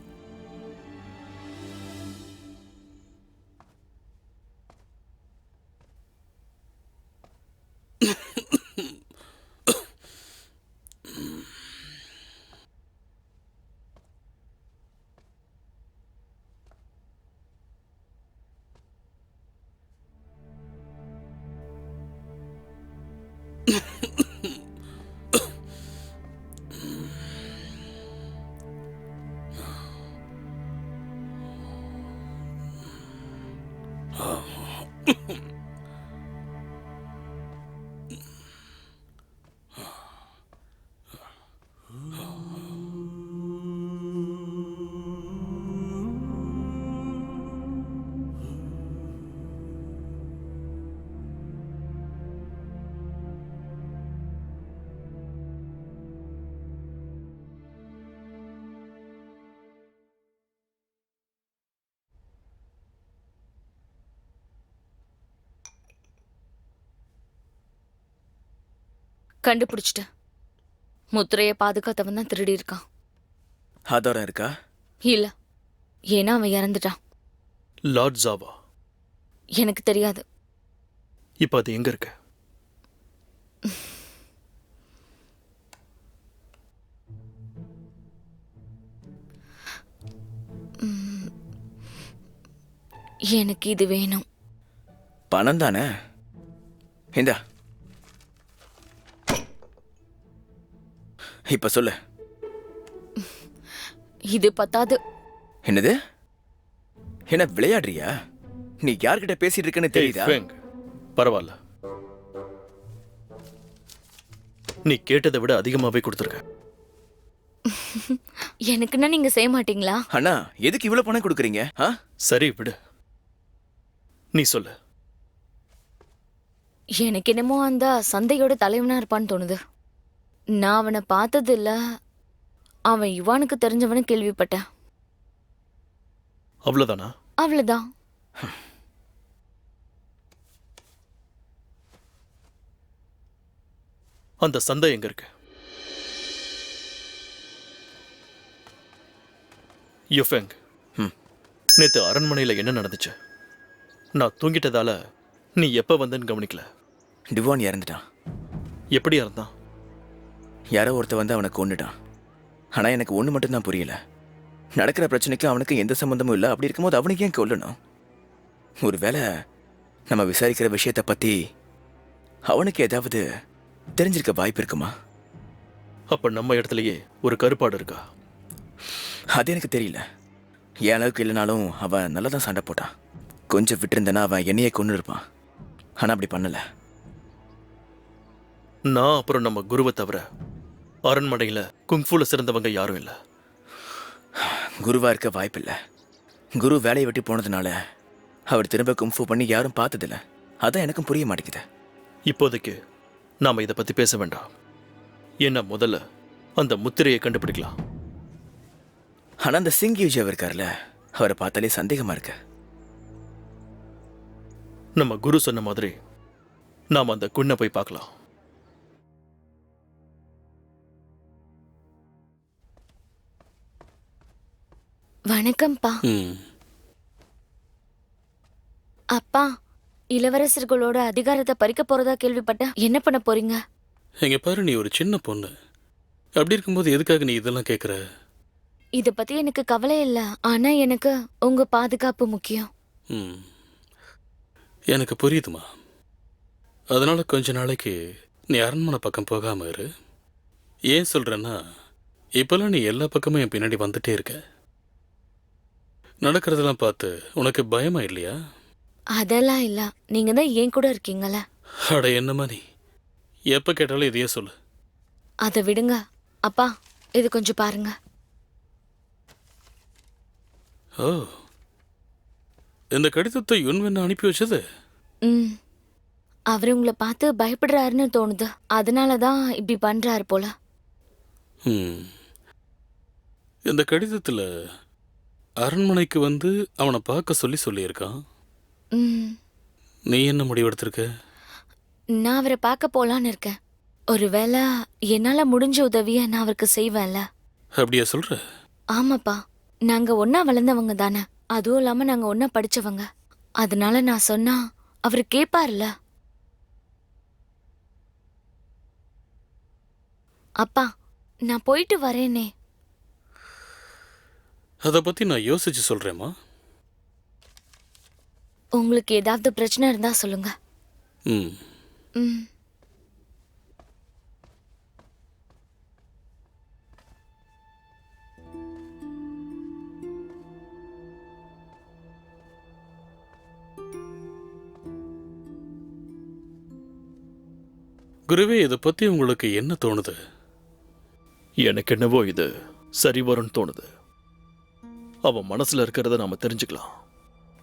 கண்டுபிடிச்சிட்டேன். முத்திரையை பாதுகாத்தவன் தான் திருடி இருக்கான். ஆதாரம் இருக்கா? இல்ல, ஏன்னா அவன் இறந்துட்டான். லார்ட் ஜாவா, எனக்கு தெரியாது. இப்போ அது எங்க இருக்கு? எனக்கு இது வேணும். பணம் தானே? இந்தா, இப்ப சொல்லு. இது பத்தாது. என்னது? என்ன விளையாடுறியா? நீ யார்கிட்ட பேசிட்டு இருக்கன்னு ஏய், தெரியுதா? ஃபெங், பரவாயில்ல. நீ கேட்டதை விட அதிகமாவே கொடுத்துருக்க. எனக்குன்னா நீங்க செய்ய மாட்டீங்களா? அண்ணா, எதுக்கு இவ்வளவு பணம் கொடுக்குறீங்க? சரி, விடு. நீ சொல்லு. எனக்கு என்னமோ அந்த சந்தையோட தலைவனா இருப்பான்னு தோணுது. நான் அவனை பார்த்தது இல்ல. அவன் யுவானுக்கு தெரிஞ்சவனு கேள்விப்பட்டேன். அவ்வளவுதானா? அவ்வளவுதான். அந்த சந்தை எங்க இருக்கு? யுஃபெங், நேத்து அரண்மனையில என்ன நடந்துச்சு? நான் தூங்கிட்டதால நீ எப்ப வந்தன்னு கவனிக்கல. டிவான் இறந்துட்டான். எப்படி இருந்தான்? யாரோ ஒருத்த வந்து அவனை கொன்னுட்டான். ஆனா எனக்கு ஒண்ணு மட்டும் தான் புரியல. நடக்கிற பிரச்சனைக்கு அவனுக்கு எந்த சம்பந்தமும் இல்லை. அப்படி இருக்கும்போது அவனுக்கு ஏன் கொல்லணும்? ஒருவேளை நம்ம விசாரிக்கிற விஷயத்தை பத்தி அவனுக்கு ஏதாவது தெரிஞ்சிருக்க வாய்ப்பு இருக்குமா? அப்ப நம்ம இடத்துலயே ஒரு கருப்பாடு இருக்கா? அது எனக்கு தெரியல. என் அளவுக்கு இல்லைனாலும் அவன் நல்லா தான் சண்டை போட்டான். கொஞ்சம் விட்டுருந்தனா அவன் என்னையே கொண்டு இருப்பான். ஆனா அப்படி பண்ணல. நான் அப்புறம் நம்ம குருவை தவிர அரண்மனையில குங்ஃபூல சிறந்தவங்க யாரும் இல்லை. குருவா இருக்க வாய்ப்பில்ல. குரு வேலையை விட்டு போனதுனால அவர் திரும்ப கும்ஃபூ பண்ணி யாரும் பார்த்ததில்ல. அதான் எனக்கும் புரிய மாட்டேங்குது. இப்போதைக்கு நாம இதை பத்தி பேச வேண்டாம். என்ன, முதல்ல அந்த முத்திரையை கண்டுபிடிக்கலாம். ஆனா அந்த சிங் யூஜியவ் இருக்கார்ல, அவரை பார்த்தாலே சந்தேகமா இருக்கு. நம்ம குரு சொன்ன மாதிரி நாம அந்த குண்ணை போய் பார்க்கலாம். வணக்கம்ப்பா. அப்பா, இளவரசர்களோட அதிகாரத்தை பறிக்க போறதா கேள்விப்பட்டேன். என்ன பண்ண போறீங்க? இங்க பாரு, நீ ஒரு சின்ன பொண்ணு. அப்படி இருக்கும்போது எதுக்காக நீ இதெல்லாம் கேட்குற? இத பத்தி எனக்கு கவலை இல்ல. ஆனா எனக்கு உங்க பாதுகாப்பு முக்கியம். ம், எனக்கு புரியுதுமா. அதனால கொஞ்ச நாளைக்கு நீ அரண்மனை பக்கம் போகாம இரு. ஏன் சொல்றேன்னா, இப்பெல்லாம் நீ எல்லா பக்கமும் என் பின்னாடி வந்துட்டே இருக்க. நடக்கிறதெல்லாம் பார்த்து உனக்கு பயமா இல்லையா? அதெல்லாம் இல்ல. நீங்க தான் என் கூட இருக்கீங்கல்ல. அட என்னம்மா நீ, எப்ப கேட்டாலும் இதையே சொல்லு. அதை விடுங்க. அப்பா, இது கொஞ்சம் பாருங்க. ஓ, இந்த கடிதத்தை யுன்வென் அனுப்பி வச்சது? ம். அவர் உங்களை பார்த்து பயப்படுறாருன்னு தோணுது. அதனால தான் இப்படி பண்றாரு போல. ம். இந்த கடிதத்துல அரண்மனைக்கு வந்து அவனை பார்க்க சொல்லியிருக்கான். ம். நீ என்ன முடிவெடுத்திருக்க? நான் அவரை பார்க்க போலான்னு இருக்கேன். ஒருவேளை என்னால முடிஞ்ச உதவியை நான் அவருக்கு செய்வேன்ல. அப்படியா சொல்ற? ஆமாப்பா, நாங்க ஒன்னா வளர்ந்தவங்க தானே. அதுவும் இல்லாம நாங்க ஒன்னா படிச்சவங்க. அதனால நான் சொன்னா அவர் கேட்பார்ல. அப்பா, நான் போயிட்டு வரேனே. அதை பத்தி நான் யோசிச்சு சொல்றேம்மா. உங்களுக்கு ஏதாவது பிரச்சனை இருந்தா சொல்லுங்க. ம். ம். குருவே, இதை பத்தி உங்களுக்கு என்ன தோணுது? எனக்கு என்னவோ இது சரி வரும்னு தோணுது. அவன் மனசுல இருக்கிறத நாம தெரிஞ்சுக்கலாம்.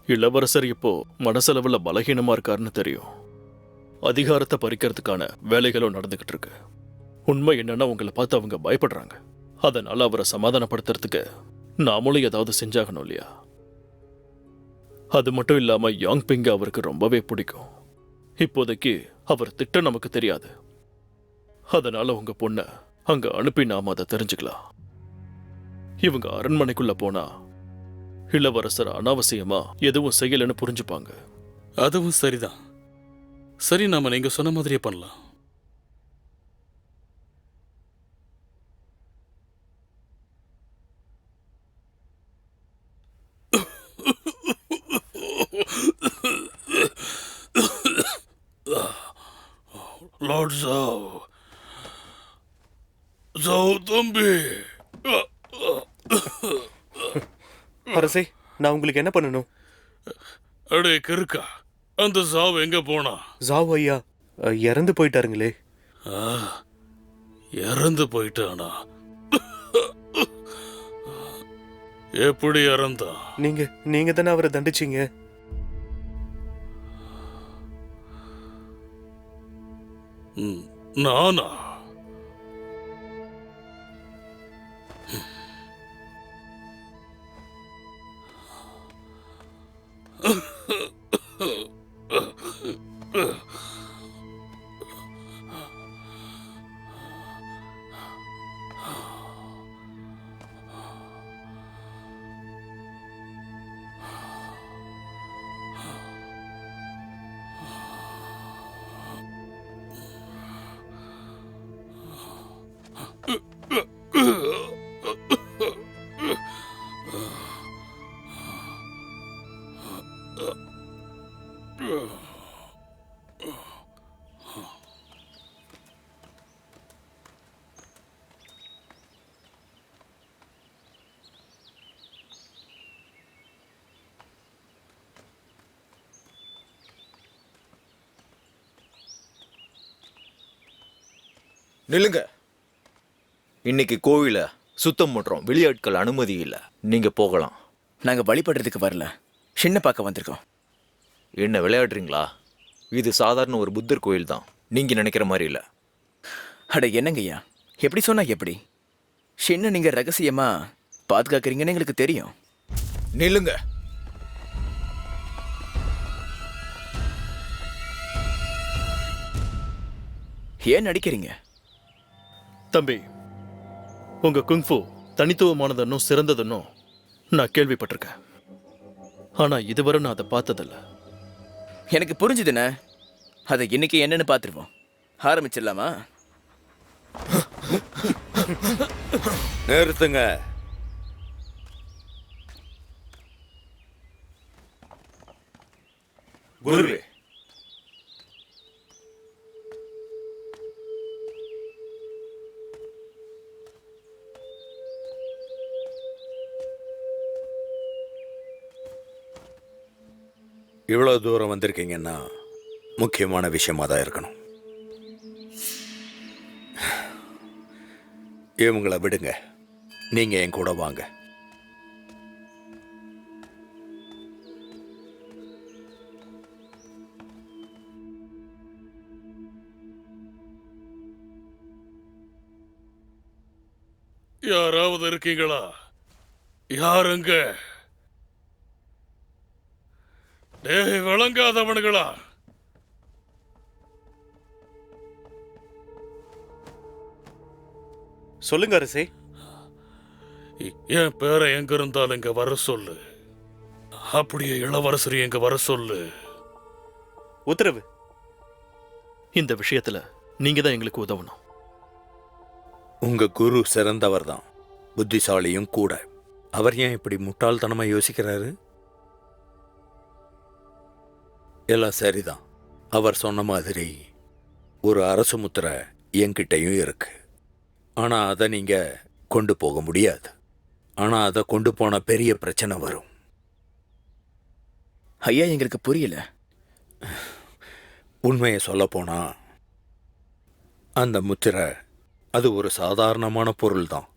இளவரசர் இப்போ மனசளவுல பலகீனமா இருக்காருன்னு தெரியும். அதிகாரத்தை பறிக்கிறதுக்கான வேலைகளும் நடந்துகிட்டு இருக்கு. உண்மை என்னன்னா உங்களை பார்த்து அவங்க பயப்படுறாங்க. அதனால அவரை சமாதானப்படுத்துறதுக்கு நாமளும் ஏதாவது செஞ்சாகணும் இல்லையா? அது மட்டும் இல்லாம யாங் பிங்க அவருக்கு ரொம்பவே பிடிக்கும். இப்போதைக்கு அவர் திட்டம் நமக்கு தெரியாது. அதனால உங்க பொண்ண அங்க அனுப்பி நாம அதை தெரிஞ்சுக்கலாம். இவங்க அரண்மனைக்குள்ள போனா இளவரசர் அனாவசியமா எதுவும் செய்யலன்னு புரிஞ்சுப்பாங்க. அதுவும் சரிதான். சரி, நாம நீங்க சொன்ன மாதிரியே பண்ணலாம். லார்ட் ஜாவ், ஜாவ் தம்பி. அரசே, நான் உங்களுக்கு என்ன பண்ணணும்? அடே கிறுக்கா, அந்த ஜாவ் எங்க போனா? ஜாவ் ஐயா இறந்து போயிட்டாருங்களே. ஆ, இறந்து போயிட்டானா? எப்படி இறந்தான்? நீங்க தானே அவரை தண்டிச்சீங்க. நானா? நில்லுங்க. இன்னைக்கு கோவில சுத்தம் பண்றோம். வெளியாட்கள் அனுமதி இல்ல. நீங்க போகலாம். நாங்க வழிபடுறதுக்கு வரல, சின்ன பார்க்க வந்திருக்கோம். என்ன விளையாடுறீங்களா? இது சாதாரண ஒரு புத்தர் கோயில் தான். நீங்க நினைக்கிற மாதிரி இல்ல. அட என்னங்கய்யா, எப்படி சொன்னா எப்படி? சின்ன நீங்க ரகசியமா பாதுகாக்கிறீங்கன்னு எங்களுக்கு தெரியும். நில்லுங்க. ஏன் நடிக்கிறீங்க? தம்பி, உங்க குங்ஃபு தனித்துவமானதுன்னும் சிறந்ததுன்னும் நான் கேள்விப்பட்டிருக்கேன். ஆனா இதுவரை நான் அதை பார்த்ததில்ல. எனக்கு புரிஞ்சுதுண்ணே. அதை இன்னைக்கு என்னன்னு பார்த்துருவோம். ஆரம்பிச்சிடலாமா? நிறுத்துங்க. குருவே, இவ்வளவு தூரம் வந்திருக்கீங்கன்னா முக்கியமான விஷயமா தான் இருக்கணும். இவங்கள விடுங்க, நீங்க என் கூட வாங்க. யாராவது இருக்கீங்களா? யாருங்க? டேய் விளங்காதவனுங்களா! சொல்லுங்க அரசே. என் பேரை எங்க இருந்தாலும் இங்க வர சொல்லு. அப்படியே இளவரசரி எங்க வர சொல்லு. உத்தரவு. இந்த விஷயத்துல நீங்க தான் எங்களுக்கு உதவணும். உங்க குரு சிறந்தவர் தான், புத்திசாலியும் கூட. அவர் ஏன் இப்படி முட்டாள்தனமா யோசிக்கிறாரு? எல்லாம் சரிதான். அவர் சொன்ன மாதிரி ஒரு அரசு முத்திரை என்கிட்டயும் இருக்கு. ஆனா அதை நீங்க கொண்டு போக முடியாது. ஆனா அதை கொண்டு போன பெரிய பிரச்சனை வரும். ஐயா எங்களுக்கு புரியல. உண்மையை சொல்ல போனா அந்த முத்திரை அது ஒரு சாதாரணமான பொருள் தான்.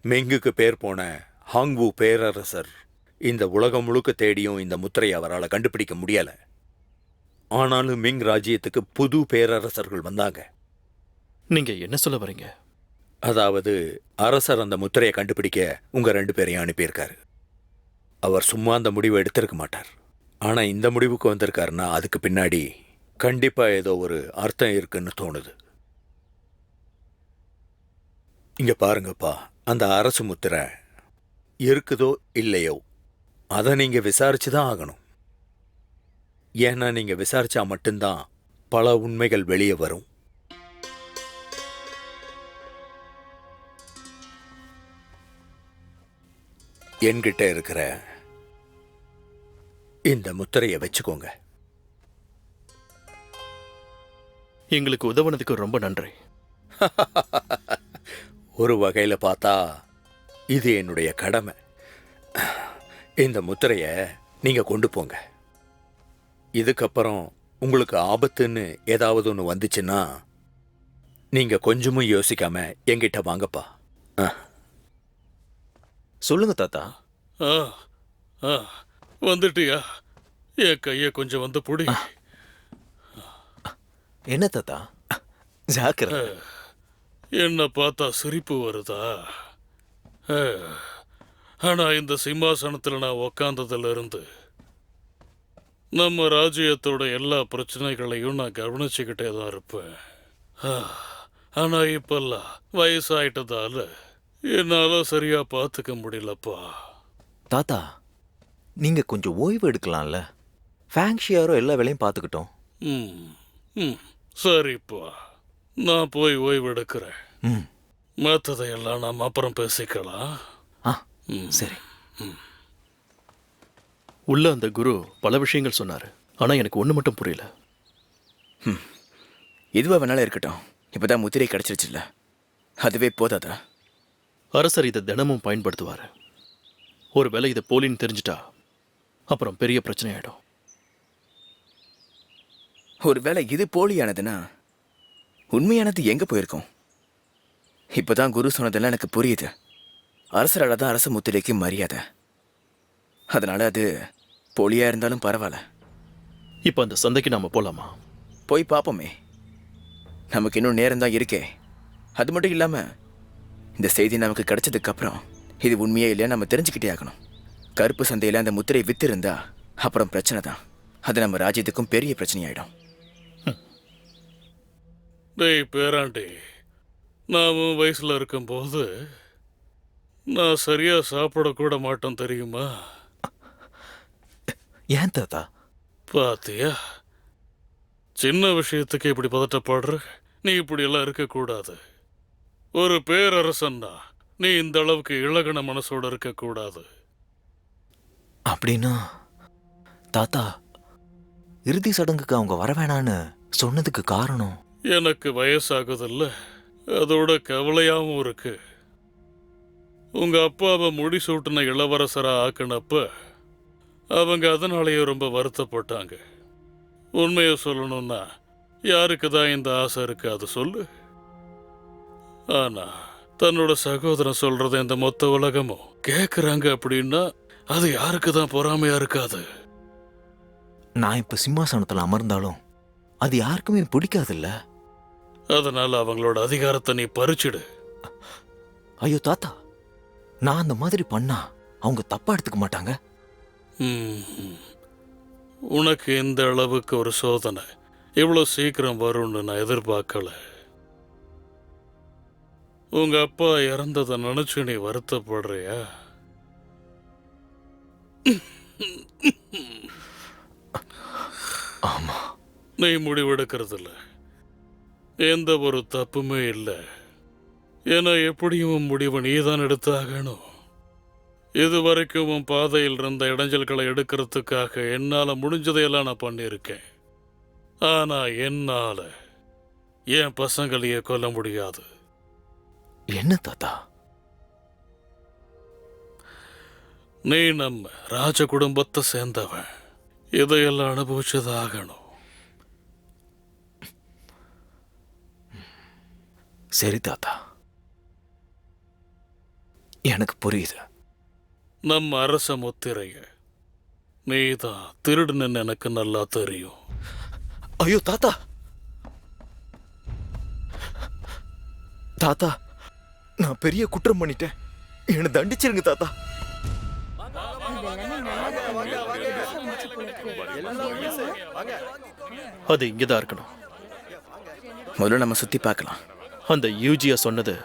மெங்குக்கு பேர் போன ஹாங்வு பேரரசர் இந்த உலகம் முழுக்க தேடியும் இந்த முத்திரையை அவரால் கண்டுபிடிக்க முடியல. ஆனாலும் மிங் ராஜ்யத்துக்கு புது பேரரசர்கள் வந்தாங்க. நீங்க என்ன சொல்ல வரீங்க? அதாவது அரசர் அந்த முத்திரையை கண்டுபிடிக்க உங்க 2 பேரையும் அனுப்பியிருக்காரு. அவர் சும்மா அந்த முடிவை எடுத்திருக்க மாட்டார். ஆனா இந்த முடிவுக்கு வந்திருக்காருன்னா அதுக்கு பின்னாடி கண்டிப்பா ஏதோ ஒரு அர்த்தம் இருக்குன்னு தோணுது. இங்க பாருங்கப்பா, அந்த அரசு முத்திரை இருக்குதோ இல்லையோ அதை நீங்க விசாரிச்சுதான் ஆகணும். ஏன்னா நீங்க விசாரிச்சா மட்டும்தான் பல உண்மைகள் வெளியே வரும். என்கிட்ட இருக்கிற இந்த முத்திரையை வச்சுக்கோங்க. எங்களுக்கு உதவுனதுக்கு ரொம்ப நன்றி. ஒரு வகையில பார்த்தா இது என்னுடைய கடமை. இந்த முத்திரையை நீங்க கொண்டு போங்க. இதுக்கப்புறம் உங்களுக்கு ஆபத்துன்னு ஏதாவது ஒன்று வந்துச்சுன்னா நீங்க கொஞ்சமும் யோசிக்காம என்கிட்ட வாங்கப்பா. சொல்லுங்க தாத்தா. ஆ, ஆ, வந்துட்டியா? என் கையை கொஞ்சம் வந்து புடி. என்ன தாத்தா? ஜாக்கிரதை. என்ன பார்த்தா சிரிப்பு வருதா? ஆனா இந்த சிம்மாசனத்தில் நான் உக்காந்ததுல இருந்து நம்ம ராஜ்யத்தோட எல்லா பிரச்சனைகளையும் நான் கவனிச்சுக்கிட்டே தான் இருப்பேன். ஆனா இப்பெல்லாம் வயசாயிட்டதால என்னால சரியா பார்த்துக்க முடியலப்பா. தாத்தா, நீங்க கொஞ்சம் ஓய்வு எடுக்கலாம்ல? ஃபேங்ஷியாரோ எல்லா வேலையும் பார்த்துக்கிட்டோம். ம், ம், சரிப்பா, நான் போய் ஓய்வு எடுக்கிறேன். ம். மற்றதையெல்லாம் நாம் அப்புறம் பேசிக்கலாம். ஆ, ம். சரி. உள்ள அந்த குரு பல விஷயங்கள் சொன்னாரு. ஆனா எனக்கு ஒண்ணு மட்டும் புரியல. எதுவா வேணாலும் இருக்கட்டும், இப்பதான் முத்திரை கிடைச்சிருச்சுல்ல, அதுவே போதாதா? அரசர் இதை தினமும் பயன்படுத்துவாரு. ஒருவேளை இதை போலின்னு தெரிஞ்சிட்டா அப்புறம் பெரிய பிரச்சனை ஆயிடும். ஒருவேளை இது போலியானதுன்னா உண்மையானது எங்க போயிருக்கும்? இப்பதான் குரு சொன்னதெல்லாம் எனக்கு புரியுது. அரசரால தான் அரச முத்திரைக்கு மரியாதை. அதனால அது போலியா இருந்தாலும் பரவாயில்ல. இப்ப அந்த சந்தைக்கு நாம போலாமா? போய் பார்ப்போமே. நமக்கு இன்னும் நேரம் தான் இருக்கே. அது மட்டும் இல்லாம இந்த செய்தி நமக்கு கிடைச்சதுக்கு அப்புறம் இது உண்மையே இல்லையா நம்ம தெரிஞ்சுக்கிட்டே ஆகணும். கருப்பு சந்தையில அந்த முத்திரை வித்திருந்தா அப்புறம் பிரச்சனை தான். அது நம்ம ராஜ்யத்துக்கும் பெரிய பிரச்சனையாயிடும். டேய் பேராண்டி, நான் வயசுல இருக்கும்போது நான் சரியா சாப்பிடக்கூட மாட்டோம் தெரியுமா? ஏன் தாத்தா? பாத்தியா, சின்ன விஷயத்துக்கு இப்படி பதட்டப்படுற. நீ இப்படியெல்லாம் இருக்கக்கூடாது. ஒரு பேரரசன்னா நீ இந்த அளவுக்கு இளகன மனசோட இருக்கக்கூடாது. அப்படின்னா தாத்தா, இறுதி சடங்குக்கு அவங்க வர வேணான்னு சொன்னதுக்கு காரணம்? எனக்கு வயசாகுதில்ல, அதோட கவலையாவும் இருக்கு. உங்க அப்பாவை முடிசூட்டின இளவரசரா ஆக்கினப்ப அவங்க அதனாலேயே ரொம்ப வருத்தப்பட்டாங்க. உண்மையை சொல்லணும்னா யாருக்கு தான் இந்த ஆசை இருக்காது சொல்லு? ஆனா தன்னோட சகோதரன் சொல்றத இந்த மொத்த உலகமும் கேக்குறாங்க அப்படின்னா அது யாருக்கு தான் பொறாமையா இருக்காது? நான் இப்ப சிம்மாசனத்துல அமர்ந்தாலும் அது யாருக்குமே பிடிக்காதுல்ல. அதனால அவங்களோட அதிகாரத்தை நீ பறிச்சிடு. ஐயோ தாத்தா, நான் அந்த மாதிரி பண்ணா அவங்க தப்பா எடுத்துக்க மாட்டாங்க. ம்ம். உனக்கு இந்த அளவுக்கு ஒரு சோதனை இவ்வளோ சீக்கிரம் வரும்னு நான் எதிர்பார்க்கல. உங்க அப்பா இறந்ததை நினைச்சு நீ வருத்தப்படுறியா? ஆமா. நீ முடிவெடுக்கிறதில்ல, எந்த ஒரு தப்புமே இல்லை. ஏன்னா எப்படியும் உன் முடிவை நீதான் எடுத்தாகணும். இதுவரைக்கும் உன் பாதையில் இருந்த இடைஞ்சல்களை எடுக்கிறதுக்காக என்னால முடிஞ்சதையெல்லாம் நான் பண்ணியிருக்கேன். ஆனா என்னால என் பசங்களையே கொல்ல முடியாது. என்ன தாத்தா? நீ நம்ம ராஜ குடும்பத்தை சேர்ந்தவன், இதையெல்லாம் அனுபவிச்சதாகணும். சரி தாத்தா, எனக்கு புரியுது. நம்ம அரச முத்திரைய நீதான் திருடுன்னு எனக்கு நல்லா தெரியும். ஐயோ தாத்தா, தாத்தா, நான் பெரிய குற்றம் பண்ணிட்டேன். என்னை தண்டிச்சிருங்க தாத்தா. அது இங்கதான் இருக்கணும். முதல்ல நம்ம சுத்தி பார்க்கலாம். அந்த யூஜியா சொன்னது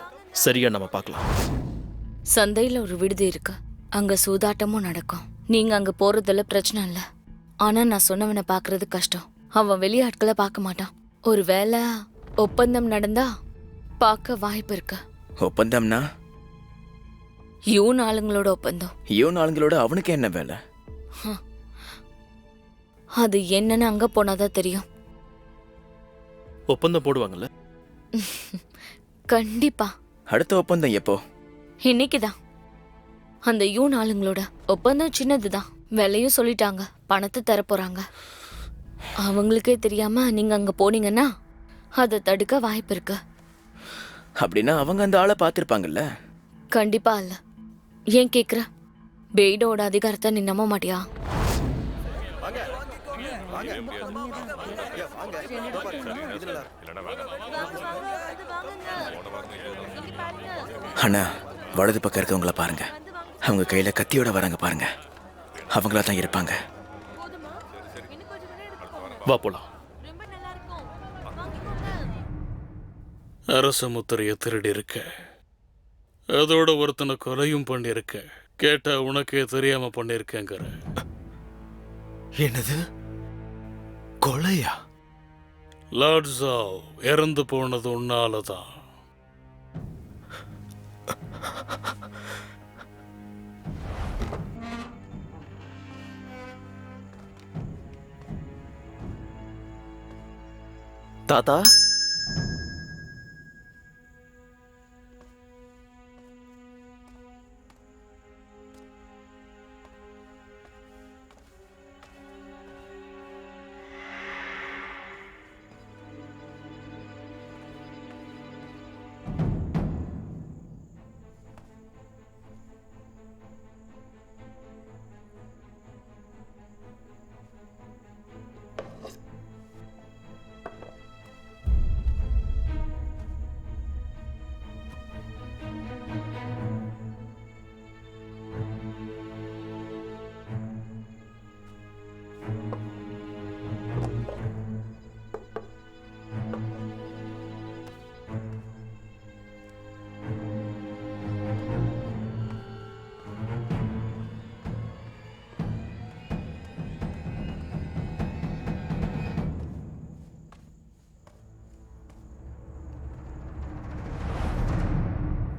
சரியா நம்ம பார்க்கலாம். சந்தையில ஒரு விடுதி இருக்கு, அங்க சூதாட்டமும் நடக்கும். நீங்க அங்க போறதுல பிரச்சனை இல்ல. ஆனா நான் சொன்னவனை பாக்குறது கஷ்டம். அவன் வெளியாட்களை பார்க்க மாட்டான். ஒருவேளை ஒப்பந்தம் நடந்தா பார்க்க வாய்ப்பு இருக்கு. ஒப்பந்தம்னா யூன் ஆளுங்களோட ஒப்பந்தம். யோன் ஆளுங்களோட அவனுக்கு என்ன வேலை? அது என்னன்னு அங்க போனாதான் தெரியும். ஒப்பந்தம் போடுவாங்கல்ல? கண்டிப்பா அடுத்த ஒப்பந்தம் எப்போ? இன்னைக்குதான். அந்த யூன் ஆளுங்களோட ஒப்பந்தம் சின்னதுதான். விலையும் சொல்லிட்டாங்க, பணத்தை தரப்போறாங்க. அவங்களுக்கே தெரியாம நீங்க அங்க போனீங்கன்னா அதை தடுக்க வாய்ப்பு இருக்கு. அப்படின்னா அவங்க அந்த ஆளை பார்த்திருப்பாங்கல்ல? கண்டிப்பா இல்ல. ஏன் கேக்குற? பெய்டோட அதிகாரத்தை நீ நம்ப மாட்டியா? அண்ணா, வலது பக்கம் இருக்கவங்கள பாருங்க. அவங்க கையில கத்தியோட வராங்க பாருங்க. அவங்களா தான் இருப்பாங்க. வா போலாம். அரச முத்திரையை திருடி இருக்க, அதோட ஒருத்தனை கொலையும் பண்ணிருக்க. கேட்டா உனக்கே தெரியாம பண்ணிருக்கேங்கிற. என்னது? கொலையா? லார்ட் ஜாவ் இறந்து போனது உன்னாலதான். தாத்தா,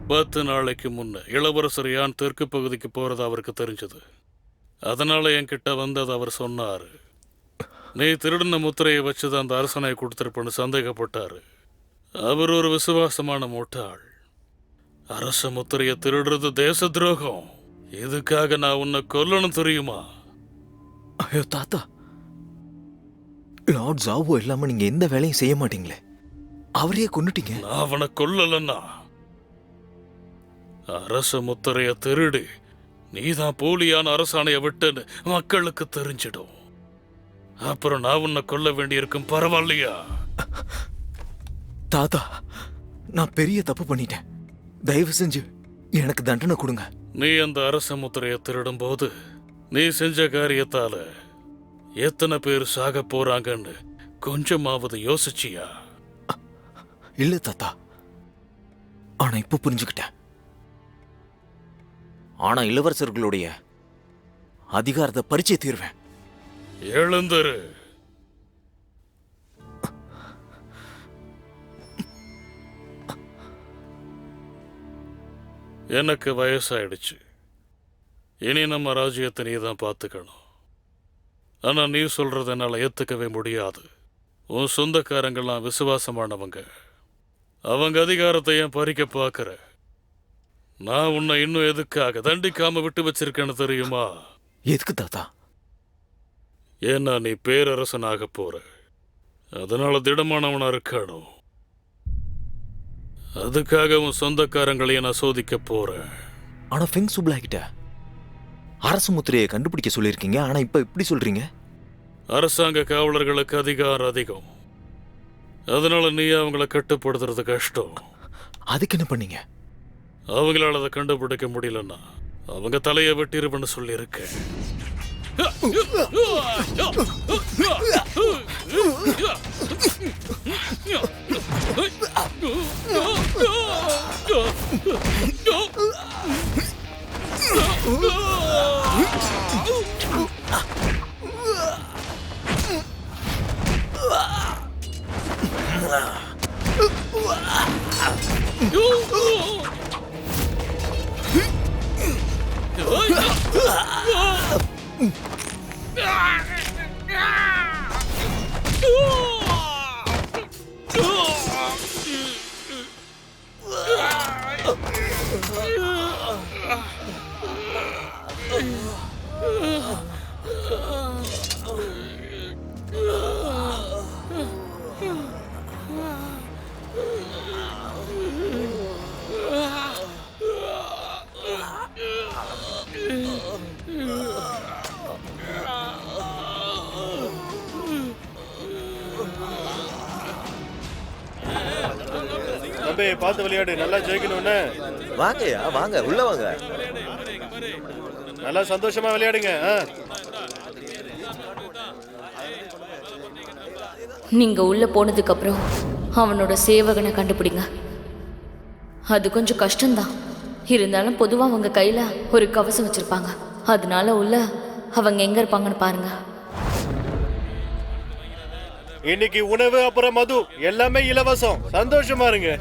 10 நாளைக்கு முன்ன இளவரசர் யான் தெற்கு பகுதிக்கு போறது அவருக்கு தெரிஞ்சது. அதனால என்கிட்ட வந்தது அவர் சொன்னாரு. நீ திருடின முத்திரையை வச்சுதான் அந்த அரசனை கொடுத்துருப்பன்னு சந்தேகப்பட்டாரு. அவர் ஒரு விசுவாசமான முட்டாள். அரச முத்திரையை திருடுறது தேச துரோகம். இதுக்காக நான் உன்னை கொல்லணும் தெரியுமா? ஐயோ தாத்தா, லார்ட் ஜாவோ இல்லாம நீங்க எந்த வேலையும் செய்ய மாட்டீங்களே, அவரையே கொன்னுட்டீங்க. நான் அவனை கொல்லலன்னா அரச முத்திரைய திருடி நீதான் போலியான அரசாணைய விட்டுன்னு மக்களுக்கு தெரிஞ்சிடும். அப்புறம் நான் உன்னை கொல்ல வேண்டியிருக்கும். பரவாயில்லையா? தாத்தா, நான் பெரிய தப்பு பண்ணிட்டேன். தயவு செஞ்சு எனக்கு தண்டனை கொடுங்க. நீ அந்த அரச முத்திரைய திருடும் போது நீ செஞ்ச காரியத்தால எத்தனை பேர் சாக போறாங்கன்னு கொஞ்சமாவது யோசிச்சியா? இல்ல தாத்தா, ஆனா இப்ப புரிஞ்சுக்கிட்டேன். ஆனா இளவரசர்களுடைய அதிகாரத்தை பறிச்சே தீர்வேன். எழுந்துரு. எனக்கு வயசாயிடுச்சு. இனி நம்ம ராஜ்யத்தை நீ தான் பார்த்துக்கணும். ஆனா நீ சொல்றத என்னால ஏத்துக்கவே முடியாது. உன் சொந்தக்காரங்கள்லாம் விசுவாசமானவங்க. அவங்க அதிகாரத்தை ஏன் பறிக்க பார்க்கற? நான் உன்னை இன்னும் எதுக்காக தண்டிக்காம விட்டு வச்சிருக்கேன்னு தெரியுமா? எதுக்கு தாத்தா? ஏன்னா நீ பேரரசனாக போற. அதனால திடமானவனா இருக்கணும். அதுக்காக உன் சொந்தக்காரங்களையும் நான் சோதிக்க போறேன். ஆனா ஃபெங் சுப்லா கிட்ட அரசு முத்திரையை கண்டுபிடிக்க சொல்லியிருக்கீங்க. ஆனா இப்ப இப்படி சொல்றீங்க? அரசாங்க காவலர்களுக்கு அதிகாரம் அதிகம். அதனால நீ அவங்கள கட்டுப்படுத்துறது கஷ்டம். அதுக்கு என்ன பண்ணீங்க? அவங்களால அதை கண்டுபிடிக்க முடியலன்னா அவங்க தலையை வெட்டிருப்பேன்னு சொல்லியிருக்கேன். தம்பி பார்த்து விளையாடு, நல்லா ஜெயிக்கணும்னு. வாங்கய்யா வாங்க, உள்ள வாங்க. நல்லா சந்தோஷமா விளையாடுங்க. நீங்க உள்ள போனதுக்கு அப்புறம் அவனோட சேவகனை கண்டுபிடிங்க. அது கொஞ்சம் கஷ்டம்தான். இருந்தாலும் பொதுவா அவங்க கையில ஒரு கவசம் வச்சிருப்பாங்க. அதனால உள்ள அவங்க எங்க இருப்பாங்கன்னு பாருங்க. இன்னைக்கு உணவு அப்புறம் மது எல்லாமே இலவசம். சந்தோஷமா இருங்க.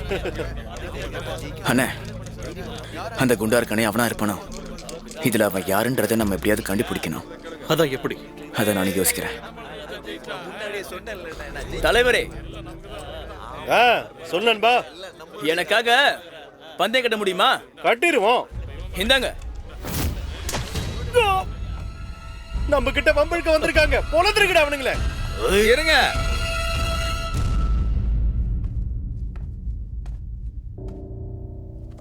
அண்ணே, அந்த குண்டா இருக்கானே அவனா இருப்பானோ? இதுல அவன் யாருன்றதை நம்ம எப்படியாவது கண்டுபிடிக்கணும். அதான் எப்படி? அதை நான் யோசிக்கிறேன். தலைவரே, சொல்லன்பா, எனக்காக பந்தயம் கட்ட முடியுமா? கட்டிடுவோம். இந்தாங்க. நம்ம கிட்ட வம்பிழுக்க வந்திருக்காங்க. பொலந்திருக்கடா அவனுங்களே. இருங்க.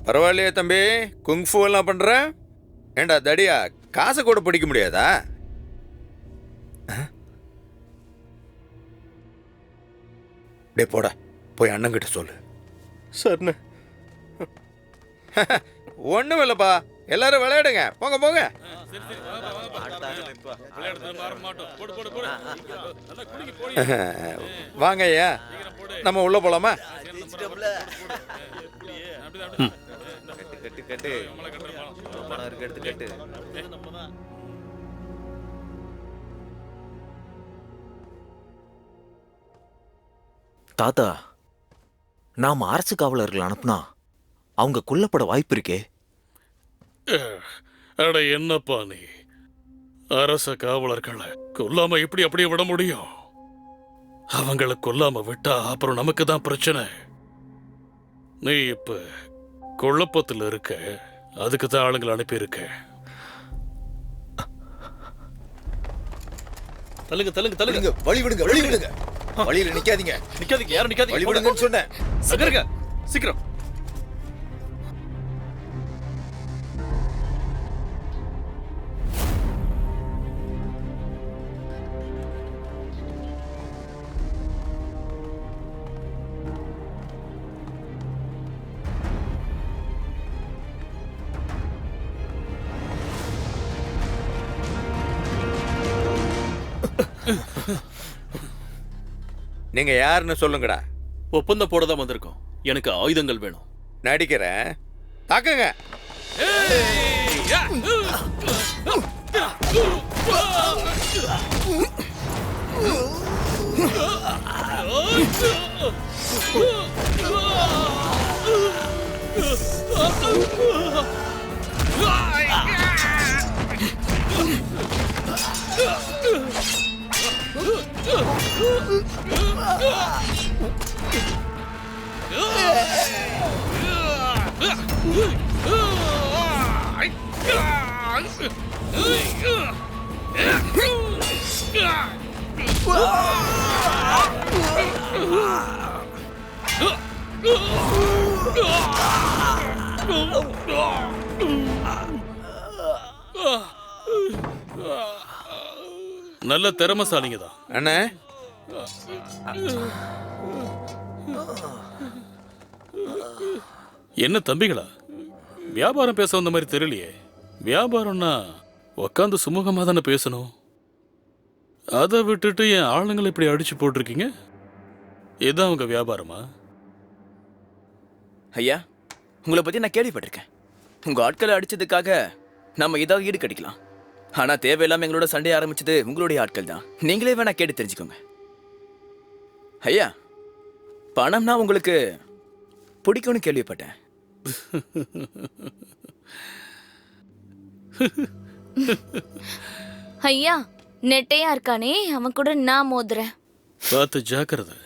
பரவாயில்லையே தம்பி, குங்ஃபூ எல்லாம் பண்ற. ஏண்டா தடியா, காசை கூட பிடிக்க முடியாதா? டே போட, போய் அண்ணங்கிட்ட சொல்லு. சரிண்ணே. ஒண்ணும் இல்லப்பா, எல்லாரும் விளையாடுங்க. போங்க போங்க. வாங்க ஐயா, நம்ம உள்ள போலாமா? தாத்தா, நாம அரசு காவலர்கள் அனுப்புனா அவங்க கொல்லப்பட வாய்ப்பு இருக்கே. அட என்னப்பா நீ, அரச காவலர்களை கொல்லாம எப்படி அப்படியே விட முடியும்? அவங்கள கொல்லாம விட்டா அப்புறம் நமக்கு தான் பிரச்சனை. நீ இப்ப குழப்பத்தில் இருக்க, அதுக்கு தான் ஆளுங்களை அனுப்பியிருக்க. தள்ளுங்க தள்ளுங்க தள்ளுங்க. வழி விடுங்க, வழி விடுங்க. வழியில நிக்காதீங்க. நிக்காதீங்க, யாரும் நிக்காதீங்க. வழி விடுங்கன்னு சொன்னேன். நகருங்க சீக்கிரம். நீங்க யாருன்னு சொல்லுங்கடா. ஒப்பந்தம் போட தான் வந்திருக்கோம். எனக்கு ஆயுதங்கள் வேணும். நடிக்கிறேன், தாக்குங்க. நல்ல திறமசாலிங்க தான். அண்ணே, என்ன தம்பிகளா, வியாபாரம் பேச வந்த மாதிரி தெரியலையே. வியாபாரம்னா உக்காந்து சுமூகமாக தானே பேசணும். அதை விட்டுட்டு என் ஆளுங்களை இப்படி அடிச்சு போட்டிருக்கீங்க. இதுதான் உங்க வியாபாரமா? ஐயா, உங்களை பத்தி நான் கேள்விப்பட்டிருக்கேன். உங்க ஆட்களை அடிச்சதுக்காக நம்ம ஏதாவது ஈடு கட்டிக்கலாம். ஆனா தேவையில்லாம எங்களோட சண்டைய ஆரம்பிச்சது உங்களுடைய ஆட்கள் தான். நீங்களே வேணா கேட்டு தெரிஞ்சுக்கோங்க. ஐயா, பணம்னா உங்களுக்கு பிடிக்கும்னு கேள்விப்பட்டேன். ஐயா, நெட்டையா இருக்கானே, அவன் கூட நான் மோதுறேன். பார்த்து ஜாக்கிரதை.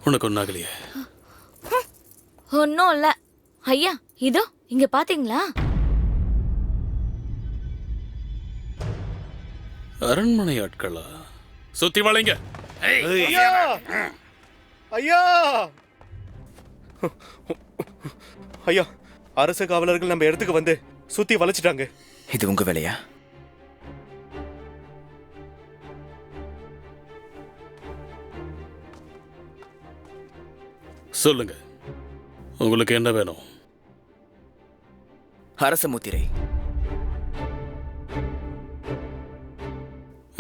உனக்கு ஒன்னாகலையே? ஒன்னும் இல்ல. ஐயா, இதோ இங்க பாத்தீங்களா? அரண்மனை ஆட்களா? சுத்தி வளைங்க. ஐயா, ஐயா, ஐயா, அரச காவலர்கள் நம்ம இடத்துக்கு வந்து சுத்தி வளைச்சிட்டாங்க. இது உங்க வேலையா? சொல்லுங்க, உங்களுக்கு என்ன வேணும்? அரச முத்திரை.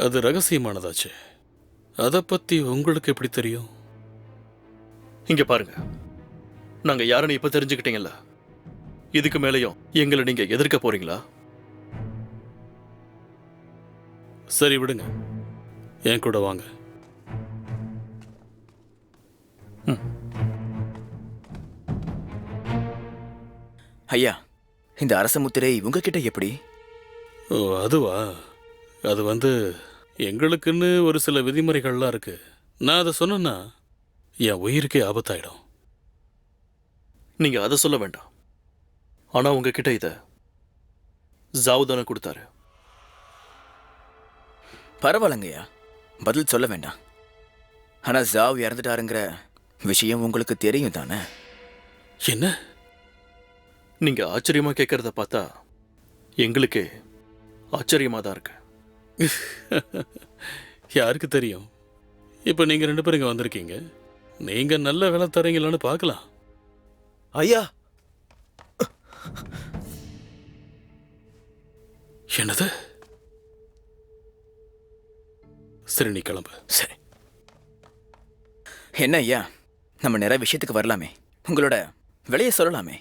அது ரகசியமானதாச்சு. அதை பத்தி உங்களுக்கு எப்படி தெரியும்? இங்க பாருங்க, நாங்க யாருன்னு இப்ப தெரிஞ்சுக்கிட்டீங்கல்ல. இதுக்கு மேலேயும் எங்களை நீங்க எதிர்க்க போறீங்களா? சரி விடுங்க, என் கூட வாங்க. ஐயா, இந்த அரச முத்திரை உங்ககிட்ட எப்படி? ஓ, அதுவா? அது எங்களுக்குன்னு ஒரு சில விதிமுறைகள்லாம் இருக்கு. நான் அதை சொன்னேன்னா என் உயிருக்கே ஆபத்தாயிடும். நீங்க அதை சொல்ல வேண்டாம். ஆனா உங்ககிட்ட இத ஜாவுதான கொடுத்தாரு. பரவாயில்லங்கய்யா, பதில் சொல்ல வேண்டாம். ஆனா ஜாவ் இறந்துட்டாருங்கிற விஷயம் உங்களுக்கு தெரியும் தானே? என்ன? நீங்க ஆச்சரியமா கேட்கறத பார்த்தா எங்களுக்கே ஆச்சரியமா தான் இருக்கு. யாருக்கு தெரியும்? இப்ப நீங்க 2 பேரும் இங்க வந்திருக்கீங்க. நீங்க நல்ல வேலை தரீங்களான்னு பார்க்கலாம். ஐயா என்னது? சரி, நீ கிளம்பு. சரி. என்ன ஐயா, நம்ம நிறைய விஷயத்துக்கு வரலாமே, உங்களோட விலையை சொல்லலாமே.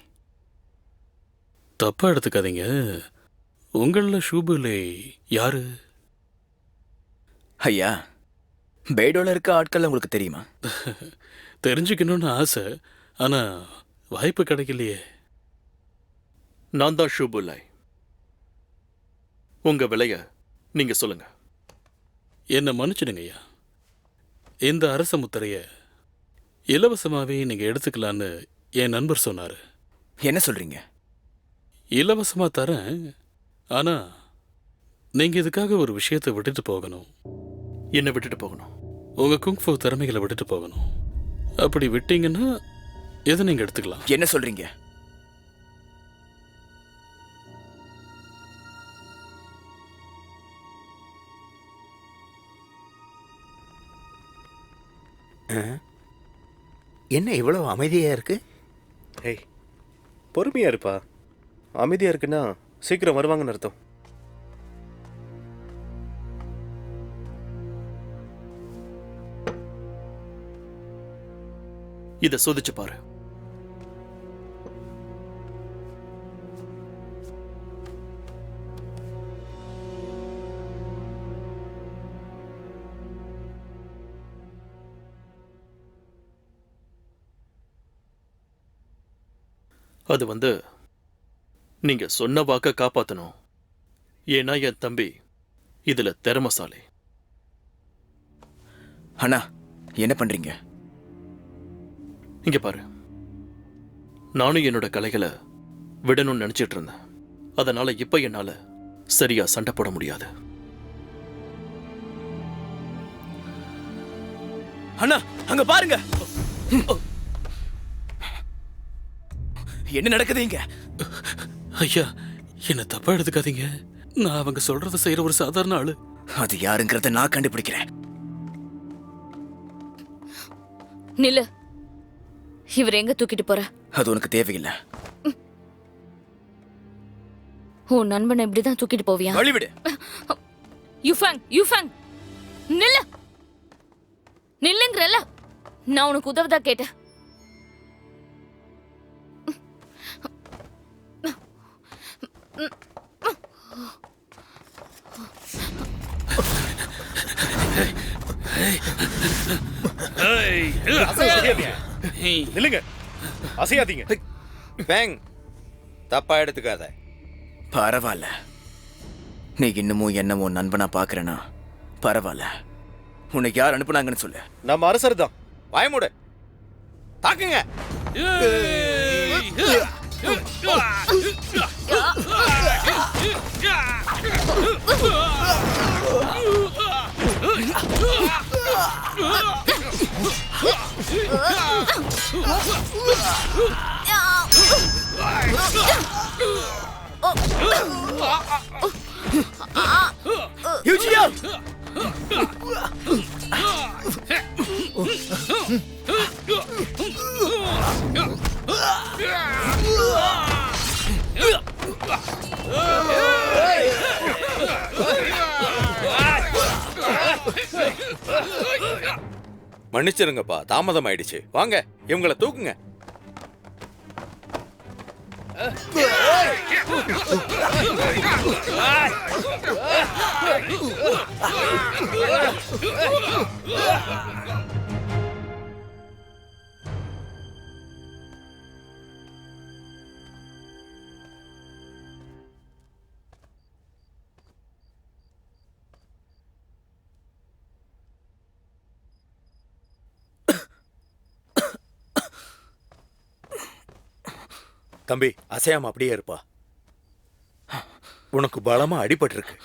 தப்பா எடுத்துக்காதீங்க. உங்கள ஷூபுலே யாரு? ஐயா, பெய்டோல இருக்க ஆட்கள் உங்களுக்கு தெரியுமா? தெரிஞ்சுக்கணும்னு ஆசை, ஆனா வாய்ப்பு கிடைக்கலையே. நான் தான் ஷூபுலாய். உங்க விலைய நீங்க சொல்லுங்க. என்னை மன்னிச்சிடுங்க ஐயா. இந்த அரச முத்திரைய இலவசமாவே நீங்க எடுத்துக்கலான்னு என் நண்பர் சொன்னாரு. என்ன சொல்றீங்க? இலவசமா தரேன், ஆனா நீங்க இதுக்காக ஒரு விஷயத்தை விட்டுட்டு போகணும். என்ன விட்டுட்டு போகணும்? உங்க குங்ஃபு திறமைகளை விட்டுட்டு போகணும். அப்படி விட்டீங்கன்னா எதை நீங்க எடுத்துக்கலாம். என்ன சொல்றீங்க? என்ன இவ்வளவு அமைதியா இருக்கு? ஏய், பொறுமையா இருப்பா. அமைதியா இருக்குன்னா சீக்கிரம் வருவாங்கன்னு அர்த்தம். இத சோதிச்சு பாரு. அது நீங்க சொன்ன வாக்க காப்பாத்தணும். ஏன்னா என் தம்பி இதுல திறமசாலி. அண்ணா, என்ன பண்றீங்க? இங்க பாரு, நானும் என்னோட கலைகளை விடணும்னு நினைச்சிட்டு இருந்தேன். அதனால இப்ப என்னால சரியா சண்டை போட முடியாது. அண்ணா, அங்க பாருங்க. என்ன நடக்குது இங்க? ஐயா, என்ன தப்பா எடுத்துக்காதீங்க. நான் அவங்க சொல்றதை செய்யற ஒரு சாதாரண ஆளு. அது யாருங்கிறத நான் கண்டுபிடிக்கிறேன். நில்லு. இவர் எங்க தூக்கிட்டு போற? அது உனக்கு தேவையில்லை. உன் நண்பனை இப்படிதான் தூக்கிட்டு போவியா? வழிவிடு. யுஃபாங், யுஃபாங், நில்லு. நில்லுங்கிறல்ல. நான் உனக்கு உதவுதா கேட்டேன். நில்லுங்க, அசையாதீங்க. பேங், தப்பா எடுத்துக்காத. பரவாயில்ல, நீ இன்னமும் என்னமோ நண்பனா பாக்குறேனா? பரவாயில்ல. உனக்கு யார் அனுப்புனாங்கன்னு சொல்லு. நம்ம அரசர் தான். பயமுடு, தாக்குங்க. மன்னிச்சிருங்கப்பா, தாமதம் ஆயிடுச்சு. வாங்க, இவங்களை தூக்குங்க. தம்பி, அசையாம அப்படியே இருப்பா. உனக்கு பலமா அடிபட்டிருக்கு.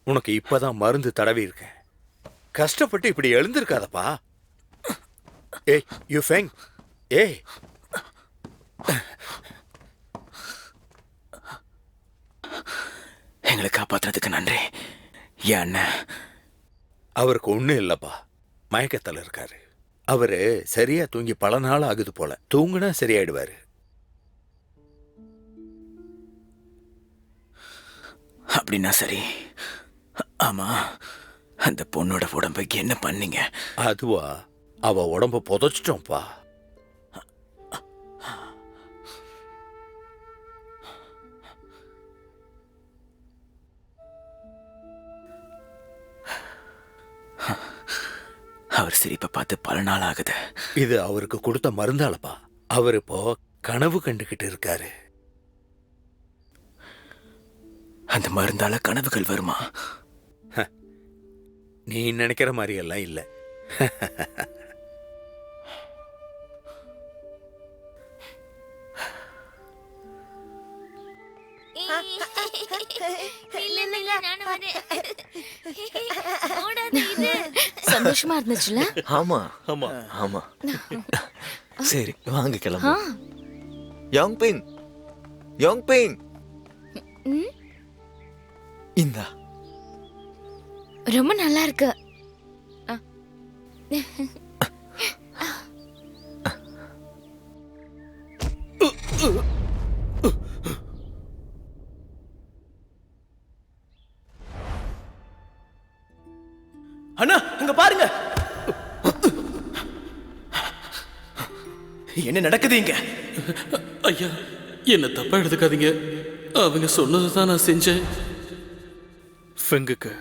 உனக்கு இப்பதான் மருந்து தடவி இருக்கேன். கஷ்டப்பட்டு இப்படி எழுந்திருக்காதப்பா. ஏய் யுஃபெங், ஏய். எங்களை காப்பாத்துறதுக்கு நன்றி. ஏன் அண்ணன்? அவருக்கு ஒண்ணும் இல்லப்பா, மயக்கத்தில் இருக்காரு. அவரு சரியா தூங்கி பல நாள் ஆகுது போல. தூங்குனா சரியாயிடுவாரு. அப்படின்னா சரி. ஆமா, அந்த பொண்ணோட உடம்புக்கு என்ன பண்ணீங்க? அதுவா, அவ உடம்ப புதைச்சிட்டோம்ப்பா. அவர் சிரிப்பை பார்த்து பல நாள் ஆகுது. இது அவருக்கு கொடுத்த மருந்தாளப்பா. அவர் இப்போ கனவு கண்டுகிட்டு இருக்காரு. அந்த மருந்தால கனவுகள் வருமா? நீ நினைக்கிற மாதிரி எல்லாம் இல்ல. சந்தோஷமா இருந்துச்சுல? ஆமா ஆமா. ஆமா. சரி வாங்க கிளம்பு. யோங் பிங், யோங் பிங், ம், இந்தா. ரொம்ப நல்லா இருக்கு. அண்ணா, அங்க பாருங்க. என்ன நடக்குது இங்க? ஐயா, என்ன தப்பா எடுத்துக்காதீங்க. அவங்க சொன்னதை தான் நான் செஞ்சேன். ஃபெங்குக்கு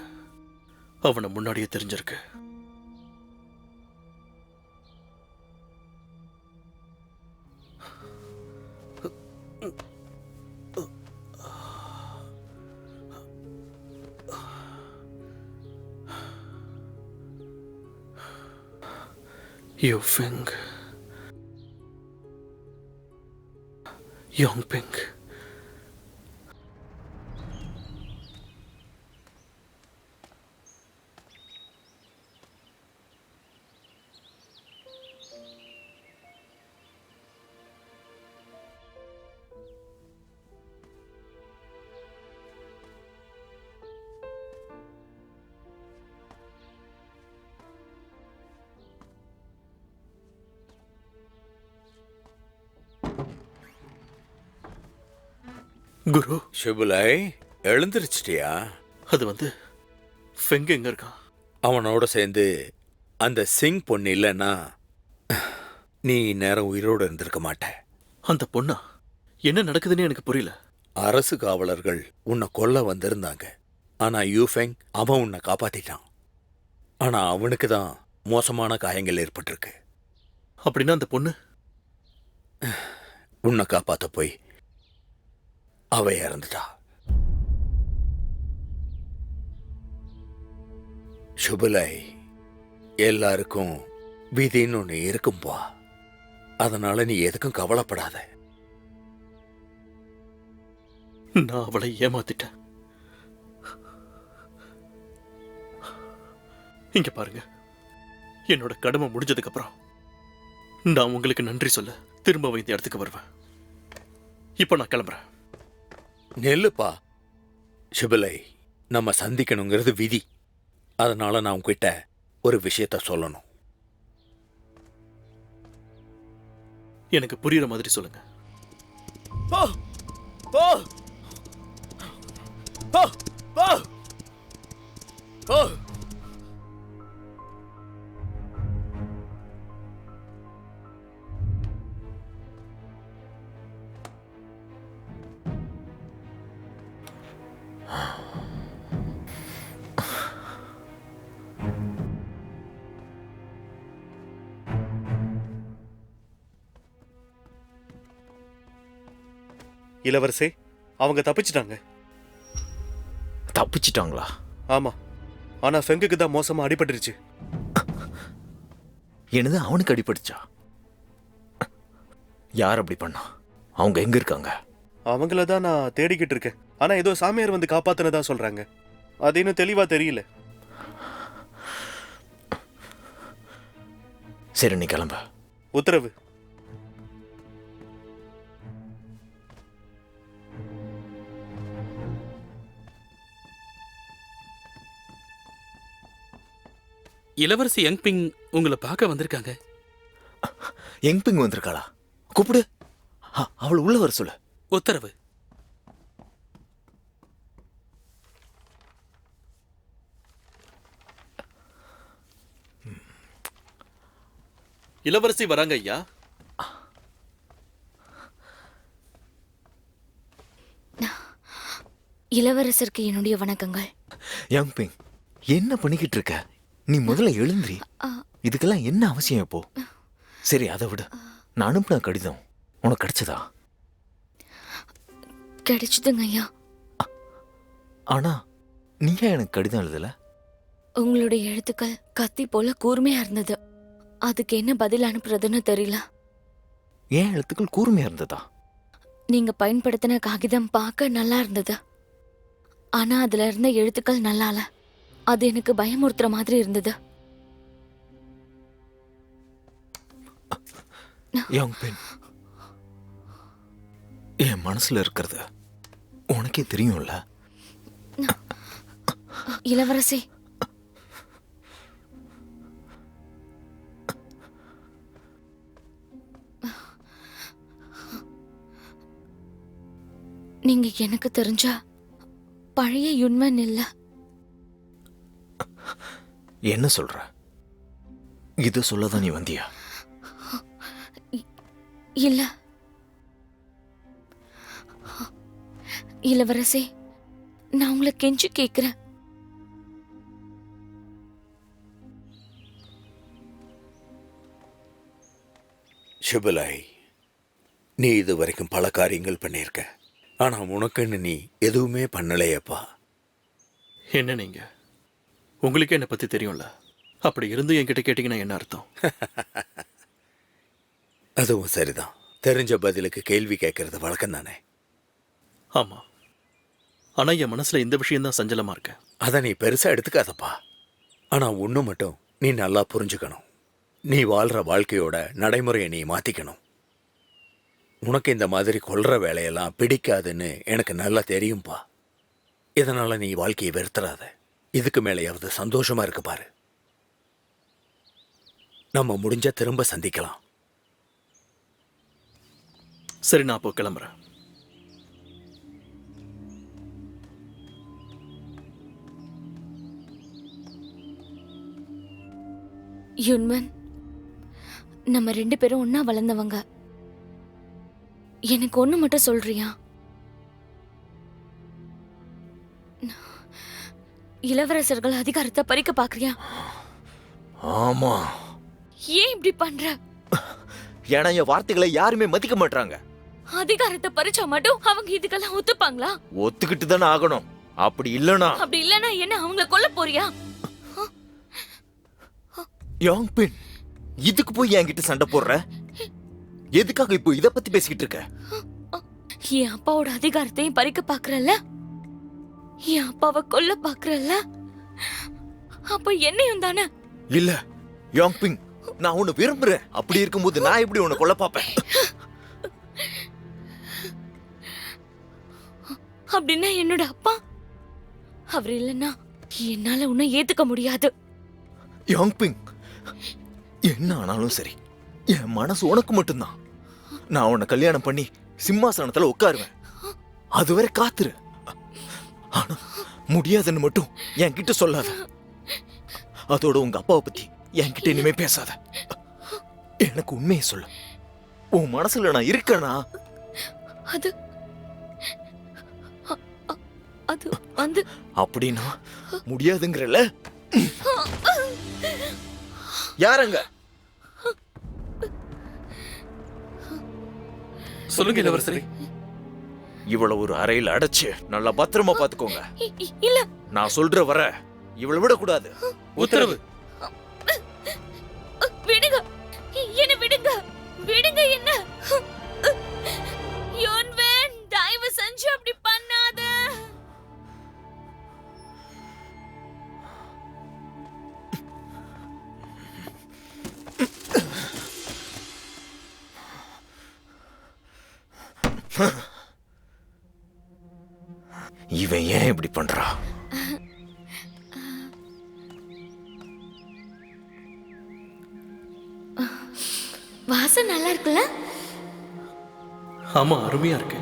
அவனை முன்னாடியே தெரிஞ்சிருக்கு. Yu Feng, Yong Ping. குரு, ஷிபுலாய், எழுந்திருச்சிட்டியா? அது வந்து ஃபெங் எங்க இருக்கான்? அவனோட சேர்ந்து அந்த சிங் பொண்ணு இல்லைன்னா நீ நேரம் உயிரோடு இருந்திருக்க மாட்ட. அந்த பொண்ணா? என்ன நடக்குதுன்னு எனக்கு புரியல. அரசு காவலர்கள் உன்னை கொல்ல வந்திருந்தாங்க. ஆனா யூஃபெங் அவன் உன்னை காப்பாத்திட்டான். ஆனா அவனுக்கு தான் மோசமான காயங்கள் ஏற்பட்டிருக்கு. அப்படின்னா அந்த பொண்ணு? உன்னை காப்பாத்த போய் அவ இறந்துட்டா. சுபலை, எல்லாருக்கும் விதின்னு ஒன்று இருக்கும்பா. அதனால நீ எதுக்கும் கவலைப்படாத. நான் அவளை ஏமாத்திட்டேன். இங்க பாருங்க, என்னோட கடமை முடிஞ்சதுக்கு அப்புறம் நான் உங்களுக்கு நன்றி சொல்ல திரும்ப இந்த இடத்துக்கு வருவேன். இப்ப நான் கிளம்புறேன். நெல்லுப்பா. சுபலை, நம்ம சந்திக்கணுங்கிறது விதி. அதனால நான் உங்ககிட்ட ஒரு விஷயத்த சொல்லணும். எனக்கு புரியுற மாதிரி சொல்லுங்க. போ போ போ போ போ. இளவரசே, அவங்க தப்பிச்சிட்டாங்க. தப்பிச்சிட்டாங்களா? ஆமா, ஆனா ஃபெங்குக்கு தான் மோசமா அடிபட்டுருச்சு. என்னது, அவனுக்கு அடிபட்டுச்சா? யார் அப்படி பண்ணா? அவங்க எங்க இருக்காங்க? அவங்கள தான் நான் தேடிக்கிட்டு இருக்கேன். ஆனா ஏதோ சாமியார் வந்து காப்பாத்துனதா சொல்றாங்க. அது இன்னும் தெளிவா தெரியல. சரி, நீ கிளம்ப. உத்தரவு. இளவரசி யங்பிங் உங்களை பார்க்க வந்திருக்காங்க. யங்பிங் வந்திருக்காளா? கூப்பிடு. அவள் உள்ள வர சொல்லு. உத்தரவு. இளவரசி வராங்க ஐயா. இளவரசருக்கு என்னுடைய வணக்கங்கள். யங் பிங், என்ன பண்ணிக்கிட்டு இருக்க? நீ முதல்ல எழுந்திரி. இதுக்கெல்லாம் என்ன அவசியம் இப்போ? சரி, அதை விடு. நான் அனுப்பின கடிதம் உனக்கு கிடைச்சதா? கிடைச்சதுங்க ஐயா. ஆனா நீ ஏன் எனக்கு கடிதம் எழுதல? உங்களுடைய எழுத்துக்கள் கத்தி போல கூர்மையா இருந்தது. அதுக்கு என்ன பதில் அனுப்புறதுன்னு தெரியல. ஏன் எழுத்துக்கள் கூர்மையா இருந்ததா? நீங்க பயன்படுத்தின காகிதம் பார்க்க நல்லா இருந்தது. ஆனா அதுல இருந்த எழுத்துக்கள் நல்லால. அது எனக்கு பயமுறுத்துற மாதிரி இருந்தது. யங் பெண், என் மனசுல இருக்கிறது உனக்கே தெரியும்ல. இளவரசி, நீங்க எனக்கு தெரிஞ்ச பழைய யுன்வன் இல்ல. என்ன சொல்ற? இது சொல்லதான் நீ வந்தியா? இல்ல இளவரசி, நான் உங்களை கெஞ்சி கேக்குறேன். ஷுபுலாய், நீ இது வரைக்கும் பல காரியங்கள் பண்ணியிருக்க. ஆனா உனக்குன்னு நீ எதுவுமே பண்ணலையப்பா. என்ன நீங்க? உங்களுக்கு என்னை பத்தி தெரியும்ல. அப்படி இருந்து என்கிட்ட கேட்டீங்கன்னா என்ன அர்த்தம்? அதுவும் சரிதான். தெரிஞ்ச பதிலுக்கு கேள்வி கேட்கறது வழக்கம் தானே. ஆமா, ஆனா என் மனசுல இந்த விஷயம்தான் சஞ்சலமா இருக்கு. அதை நீ பெருசா எடுத்துக்காதப்பா. ஆனா ஒண்ணு மட்டும் நீ நல்லா புரிஞ்சுக்கணும். நீ வாழ்ற வாழ்க்கையோட நடைமுறையை நீ மாத்திக்கணும். உனக்கு இந்த மாதிரி கொல்ற வேலையெல்லாம் பிடிக்காதுன்னு எனக்கு நல்லா தெரியும்பா. இதனால நீ வாழ்க்கையை வெறுத்துறாத. இதுக்கு மேலேயாவது சந்தோஷமா இருக்கு பாரு. நம்ம முடிஞ்சா திரும்ப சந்திக்கலாம். சரி, நான் அப்போ கிளம்புறேன். யுன்வன், நம்ம 2 பேரும் ஒன்னா வளர்ந்தவங்க. எனக்கு ஒண்ணு மட்டும் சொல்றியா? இளவரசர்கள் அதிகாரத்தை பறிக்க பாக்குறியா? ஆமா. ஏன் இப்படி பண்ற? ஏன்னா என் வார்த்தைகளை யாருமே மதிக்க மாட்டாங்க. அதிகாரத்தை பறிச்சா மட்டும் அவங்க இதுக்கெல்லாம் ஒத்துப்பாங்களா? ஒத்துக்கிட்டு தானே ஆகணும். அப்படி இல்லனா என்ன அவங்கள கொல்ல போறியா? யாங் பின், இதுக்கு போய் என்கிட்ட சண்டை போடுற? எதுக்காக இப்போ இத பத்தி பேசிக்கிட்டு இருக்க? என் அப்பாவோட அதிகாரத்தையும் பறிக்க பாக்குறல்ல, என் அப்பாவை கொல்ல பாக்குறல்ல, அப்ப என்னையும் தானே? இல்ல யாங் பிங், நான் உன்னை விரும்புறேன். அப்படி இருக்கும்போது நான் எப்படி உன்னை கொல்ல பாப்பேன்? அப்படின்னா என்னோட அப்பா அவர் இல்லைன்னா என்னால உன்னை ஏத்துக்க முடியாது. யாங் பிங், என்ன ஆனாலும் சரி, என் மனசு உனக்கு மட்டும்தான். நான் உன்னை கல்யாணம் பண்ணி சிம்மாசனத்துல உட்காருவேன். அதுவரை காத்துரு. ஆனா முடியாதுன்னு மட்டும் என்கிட்ட சொல்லாத. அதோட உங்க அப்பாவை பத்தி என்கிட்ட இனிமே பேசாத. எனக்கு உண்மையை சொல்லு. உன் மனசுல நான் இருக்கேனா? அது அது வந்து அப்படின்னா முடியாதுங்கிறல? யாரங்க? சொல்லுங்க இளவரசரே. இவ்வளவு ஒரு அறையில் அடைச்சு நல்லா பத்திரமா பாத்துக்கோங்க. இல்ல, நான் சொல்ற வர இவளை விடக்கூடாது. உத்தரவு. விடுங்க, என்ன விடுங்க, விடுங்க என்ன. யுன்வன், தயவு செஞ்சு அப்படி பண்ணாத. இவன் ஏன் இப்படி பண்றா? வாசம் நல்லா இருக்குல்ல? ஆமா, அருமையா இருக்கு.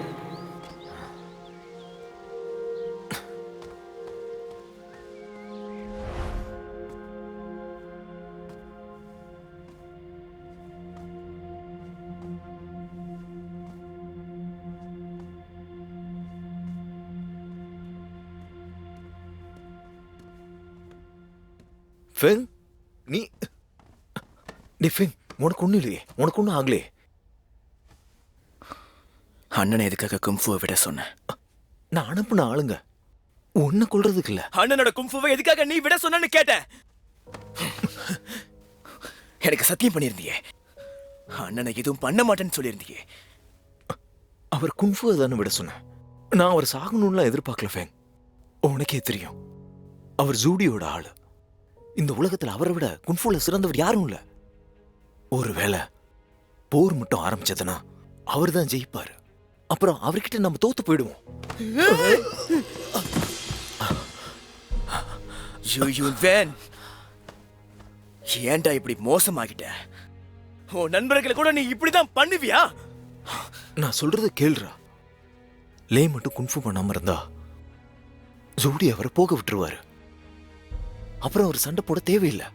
ஃபெங் நீ நீ ஃபெங் உனக்கு ஒன்றும் இல்லையே, உனக்கு ஒன்றும் ஆகலையே. அண்ணனை எதுக்காக கும்ஃபுவை விட சொன்னேன்? நான் அனுப்புன ஆளுங்க உன்னை கொல்றதுக்கு இல்ல. அண்ணனோட கும்ஃபுவை எதுக்காக நீ விட சொன்னு கேட்டேன். எனக்கு சத்தியம் பண்ணியிருந்தியே, அண்ணனை எதுவும் பண்ண மாட்டேன்னு சொல்லியிருந்தியே. அவர் குன்ஃபுவை தானே விட சொன்னேன். நான் அவர் சாகணும்லாம் எதிர்பார்க்கல ஃபேங். உனக்கே தெரியும், அவர் ஜூடியோட ஆளு. இந்த உலகத்துல அவரை விட குன்ஃபுல சிறந்தவர் யாரும் இல்ல. ஒருவேளை போர் மட்டும் ஆரம்பிச்சதுன்னா அவர் தான் ஜெயிப்பாரு. அப்புறம் அவர்கிட்ட நம்ம தோத்து போயிடுவோம். ஏன்டா இப்படி மோசமாகிட்ட? உன் நண்பர்களை கூட நீ இப்படிதான் பண்ணுவியா? நான் சொல்றத கேளுடா. லே மட்டும் குன்ஃபு பண்ணாம இருந்தா ஜூடி அவரை போக விட்டுருவாரு. அப்புறம் அவர் சண்டை போட தேவையில்லை.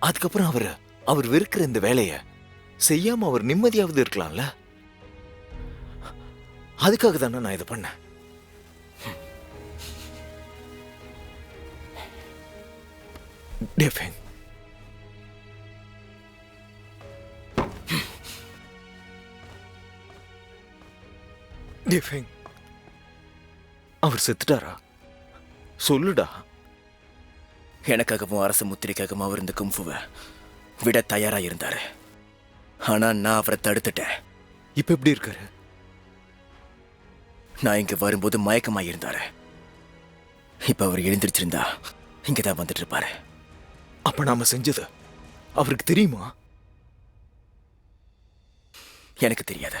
அதுக்கப்புறம் அவர் வெறுக்கிற இந்த வேலைய செய்யாம அவர் நிம்மதியாவது இருக்கலாம்ல. அதுக்காக தானே நான் இதை பண்ணேன். டேஃபேங், டேஃபேங், அவர் செத்துட்டாரா? சொல்லுடா. எனக்காகவும் அரசு முத்திரைக்காகவும் அவர் இந்த கும்ஃபுவை விட தயாரா இருந்தாரு. ஆனா நான் அவரை தடுத்துட்டேன். இப்ப எப்படி இருக்காரு? நான் இங்க வரும்போது மயக்கமாயிருந்தாரு. இப்ப அவர் எழுந்திருச்சிருந்தா இங்கதான் வந்துட்டு இருப்பாரு. அப்ப நாம செஞ்சது அவருக்கு தெரியுமா? எனக்கு தெரியாது.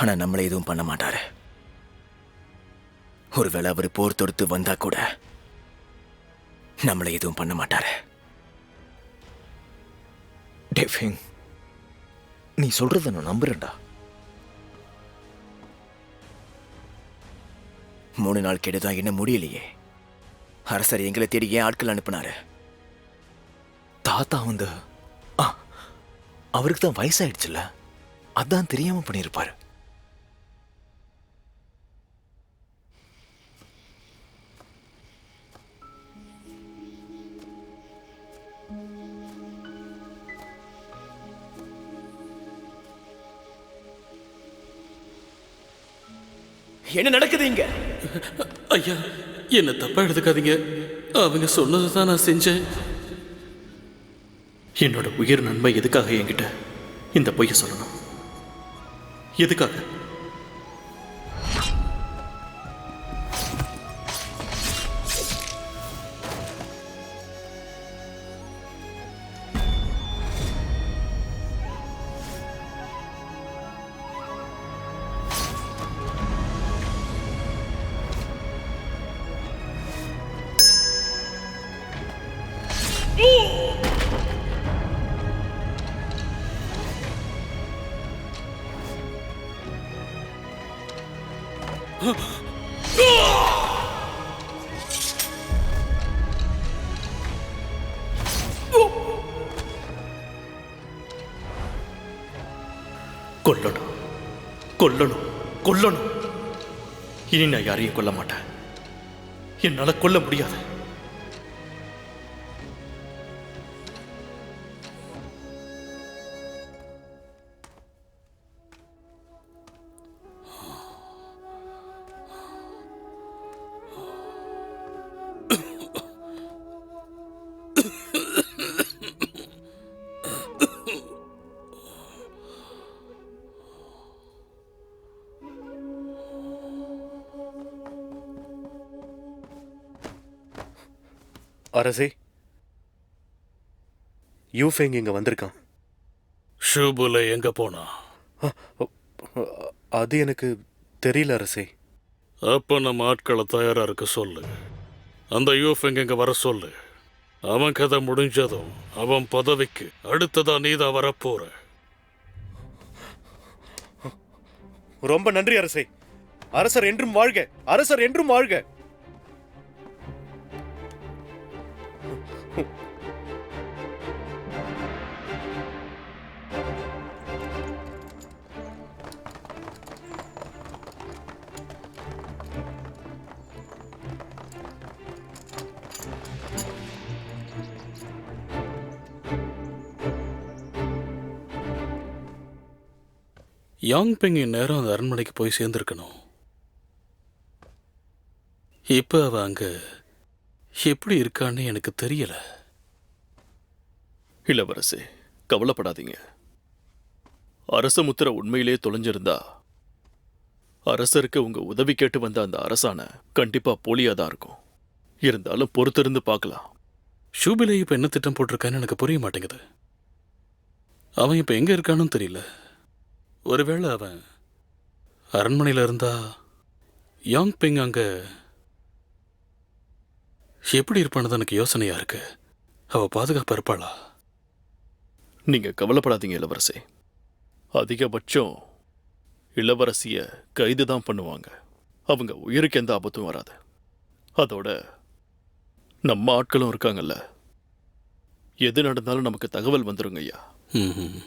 ஆனா நம்மள எதுவும் பண்ண மாட்டாரு. ஒருவேளை அவர் போர் தொடுத்து வந்தா கூட நம்மள எதுவும் பண்ண மாட்டாரு. டேஃபேங், நீ சொல்றத நான் நம்புறேன்டா. 3 நாள் கெடுதான் என்ன முடியலையே. அரசர் எங்களை தேடி ஏன் ஆட்கள் அனுப்புனாரு? தாத்தா வந்து அவருக்கு தான் வயசாயிடுச்சுல்ல, அதான் தெரியாம பண்ணிருப்பாரு. என்ன நடக்குது இங்க? ஐயா, என்ன தப்பா எடுத்துக்காதீங்க. அவங்க சொன்னதை தான் நான் செஞ்சேன். என்னோட உயிர் நன்மை எதுக்காக என்கிட்ட இந்த பொய்ய சொல்லணும்? எதுக்காக? கொல்லணும், கொல்லணும், கொல்லணும். இனி நான் யாரையும் கொல்ல மாட்டேன். என்னால கொல்ல முடியாது. அரசே, யூஃபெங் இங்க வந்திருக்கான். ஷூபுல எங்க போனா? அது எனக்கு தெரியல அரசே. அப்ப நம்ம ஆட்களை தயாரா இருக்க சொல்லு. அந்த யூஃபெங் இங்க வர சொல்லு. அவன் கதை முடிஞ்சதும் அவன் பதவிக்கு அடுத்ததா நீதான் வரப்போற. ரொம்ப நன்றி அரசே. அரசர் என்றும் வாழ்க, அரசர் என்றும் வாழ்க. யாங் பெங் நேரம் அந்த அரண்மனைக்கு போய் சேர்ந்துருக்கணும். இப்போ அவ அங்க எப்படி இருக்கான்னு எனக்கு தெரியல. இளவரசே, கவலைப்படாதீங்க. அரச முத்திரை உண்மையிலேயே தொலைஞ்சிருந்தா அரசருக்கு உங்க உதவி கேட்டு வந்த அந்த அரசாணை கண்டிப்பா போலியா தான் இருக்கும். இருந்தாலும் பொறுத்திருந்து பார்க்கலாம். ஷூபிலே இப்போ என்ன திட்டம் போட்டிருக்கான்னு எனக்கு புரிய மாட்டேங்குது. அவன் இப்போ எங்கே இருக்கான்னு தெரியல. ஒருவேளை அவன் அரண்மனையில் இருந்தா யாங் பெங் அங்கே எப்படி இருப்பான்னு தான் எனக்கு யோசனையா இருக்கு. அவள் பாதுகாப்பாக இருப்பாளா? நீங்க கவலைப்படாதீங்க இளவரசே. அதிகபட்சம் இளவரசிய கைது தான் பண்ணுவாங்க. அவங்க உயிருக்கு எந்த ஆபத்தும் வராது. அதோட நம்ம ஆட்களும் இருக்காங்கல்ல, எது நடந்தாலும் நமக்கு தகவல் வந்துருங்க ஐயா. ம்.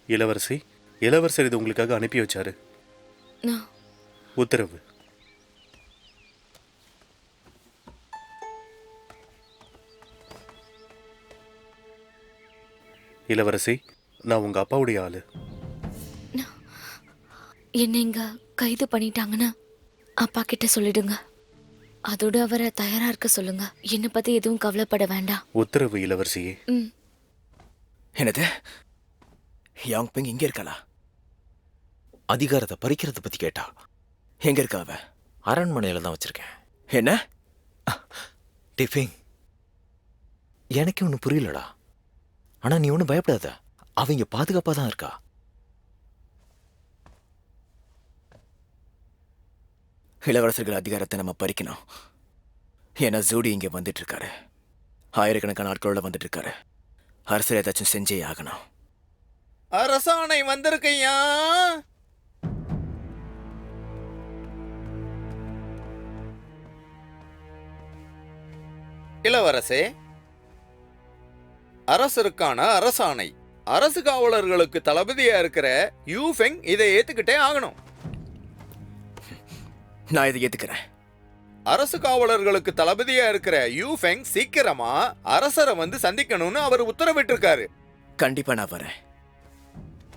இளவரசி, இளவரசர் இது உங்களுக்காக அனுப்பி வச்சாரு. நான் உத்தரவு. இளவரசி, நான் உங்க அப்பாவுடைய ஆளு. என்னை இங்க கைது பண்ணிட்டாங்கன்னு அப்பா கிட்ட சொல்லிடுங்க. அதோட அவரை தயாரா இருக்க சொல்லுங்க. என்னை பத்தி எதுவும் கவலைப்பட வேண்டாம். உத்தரவு இளவரசியே. ம். என்னது? யாங் பெங் இங்க இருக்காளா? அதிகாரத்தை பறிக்கிறத பத்தி கேட்டா. எங்க இருக்கா அவ? அரண்மனையில தான் வச்சிருக்கேன். என்ன? டிஃபிங், எனக்கு ஒன்றும் புரியலடா. ஆனா நீ ஒன்றும் பயப்படாத, அவங்க பாதுகாப்பா தான் இருக்கா. இளவரசர்கள் அதிகாரத்தை நம்ம பறிக்கணும். ஏன்னா ஜூடி இங்க வந்துட்டு இருக்காரு. ஆயிரக்கணக்கான ஆட்களோட வந்துட்டு இருக்காரு. அரசர் ஏதாச்சும் செஞ்சே ஆகணும். அரசாணை வந்திருக்கையா? இளவரசே, அரசருக்கான அரசாணை. அரசு காவலர்களுக்கு தளபதியா இருக்கிற யூ ஃபெங் இதை ஏத்துக்கிட்டே ஆகணும். நான் இதை ஏத்துக்கிறேன். அரசு காவலர்களுக்கு தளபதியா இருக்கிற யூ ஃபெங் சீக்கிரமா அரசரை வந்து சந்திக்கணும்னு அவர் உத்தரவிட்டிருக்காரு. கண்டிப்பா நான் வரேன்.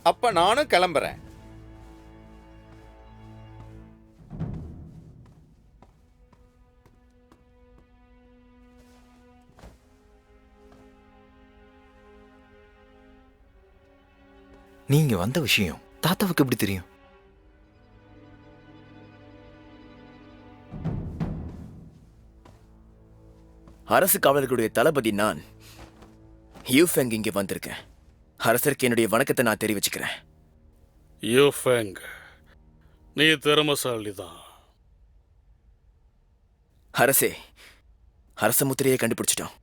அப்ப நானும் கிளம்புறேன். நீங்க வந்த விஷயம் தாத்தாவுக்கு எப்படி தெரியும்? அரசு காவலர்களுடைய தளபதி நான். யூஃபெங் இங்கே வந்திருக்கேன். அரசருக்கு என்னுடைய வணக்கத்தை நான் தெரிவிச்சுக்கிறேன். யூ ஃபெங், நீ திறமசாலி தான். அரசே, அரச முத்திரையை கண்டுபிடிச்சிட்டோம்.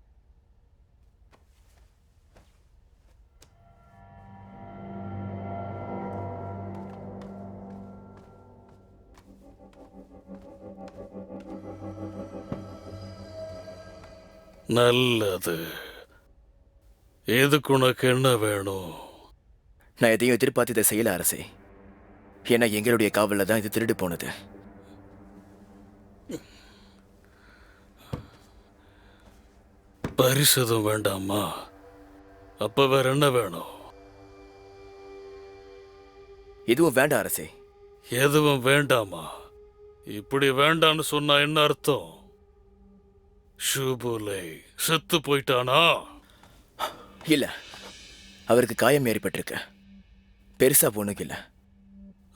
நல்லது. எதுக்கு உனக்கு என்ன வேணும்? நான் எதையும் எதிர்பார்த்து இதை செய்யல அரசே. ஏன்னா எங்களுடைய காவலில் தான் இது திருடு போனது. பரிசு எதுவும் வேண்டாமா? அப்ப வேற என்ன வேணும்? எதுவும் வேண்டாம் அரசே. எதுவும் வேண்டாமா? இப்படி வேண்டான்னு சொன்னா என்ன அர்த்தம்? ஷூபுலை செத்து போயிட்டானா? இல்ல, அவருக்கு காயம் ஏற்பட்டிருக்கு. பெருசா ஒண்ணும் இல்ல.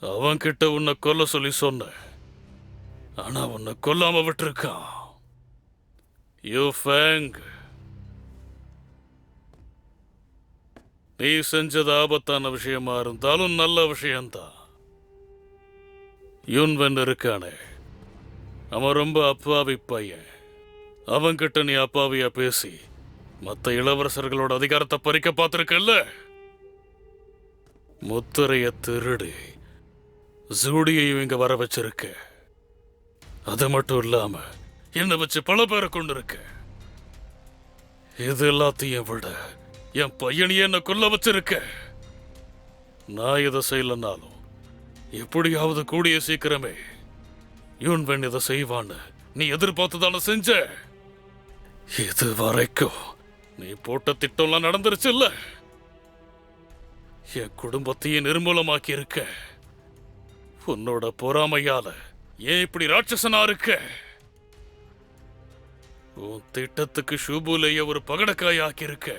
அவன்கிட்ட உன்னை கொல்ல சொல்லி சொன்ன, ஆனா உன்னை கொல்லாம விட்டுருக்கான். யூ ஃபெங், நீ செஞ்சது ஆபத்தான விஷயமா இருந்தாலும் நல்ல விஷயம்தான். யுன்வென் இருக்கானே, அவன் ரொம்ப அப்பாவி பையன். அவன்கிட்ட நீ அப்பாவியா பேசி மற்ற இளவரசர்களோட அதிகாரத்தை பறிக்க பார்த்திருக்கல்ல. முத்திரைய திருடி ஜூடியையும் இங்க வர வச்சிருக்க. அது மட்டும் இல்லாம என்ன வச்சு பல பேரை கொண்டு இருக்க. இது எல்லாத்தையும் விட என் பையனையே என்ன கொல்ல வச்சிருக்க. நான் இதை செய்யலனாலும் எப்படியாவது கூடிய சீக்கிரமே யூன்வென் இதை செய்வான்னு நீ எதிர்பார்த்துதானே செஞ்ச. இது வரைக்கும் நீ போட்ட திட்டம்லாம் நடந்துருச்சு இல்ல. என் குடும்பத்தையே நிர்மூலமாக்கி இருக்க. உன்னோட பொறாமையால ஏன் இப்படி ராட்சசனா இருக்க? உன் திட்டத்துக்கு ஷூபுலைய ஒரு பகடக்காயாக்கி இருக்க.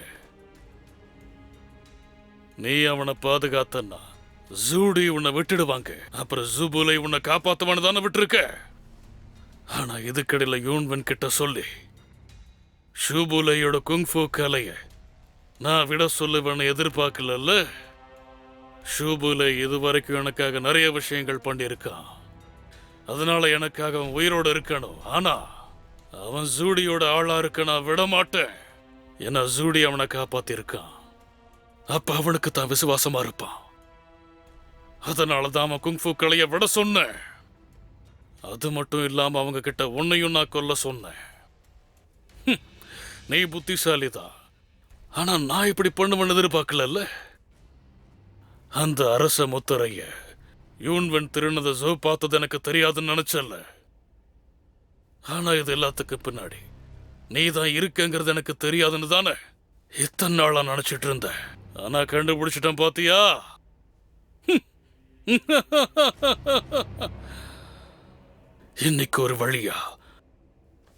நீ அவனை பாதுகாத்தன்னா ஜூடி உன்னை விட்டுடுவாங்க. அப்புறம் ஜூபுலை உன்னை காப்பாத்துவான்னு தானே விட்டுருக்க. ஆனா இதுக்கடையில யூன்வென் கிட்ட சொல்லி ஷூபுலையோட குங்ஃபு கலைய நான் விட சொல்லுவேன்னு எதிர்பார்க்கல. ஷூபுலை இதுவரைக்கும் எனக்காக நிறைய விஷயங்கள் பண்ணியிருக்கான். அதனால எனக்காக அவன் உயிரோடு இருக்கணும். ஆனா அவன் ஜூடியோட ஆளா இருக்க நான் விட மாட்டேன். ஏன்னா ஜூடி அவனை காப்பாத்திருக்கான். அப்ப அவனுக்கு தான் விசுவாசமா இருப்பான். அதனாலதான் அவன் குங்ஃபு கலைய விட சொன்னேன். அது மட்டும் இல்லாம அவங்க கிட்ட உன்னையும் நான் கொல்ல சொன்னேன். நீ புத்திசாலிதான். ஆனா நான் இப்படி பண்ணுவேன்னு எதிர்பார்க்கல. அந்த அரச முத்திரைய யூன்வென் திருநதை ஜோ பார்த்தது எனக்கு தெரியாதுன்னு நினைச்சல. ஆனா இது எல்லாத்துக்கும் பின்னாடி நீ தான் இருக்கங்கிறது எனக்கு தெரியாதுன்னு தானே இத்தனை நாளா நினைச்சிட்டு இருந்த. ஆனா கண்டுபிடிச்சிட்டேன் பாத்தியா? இன்னைக்கு ஒரு வழியா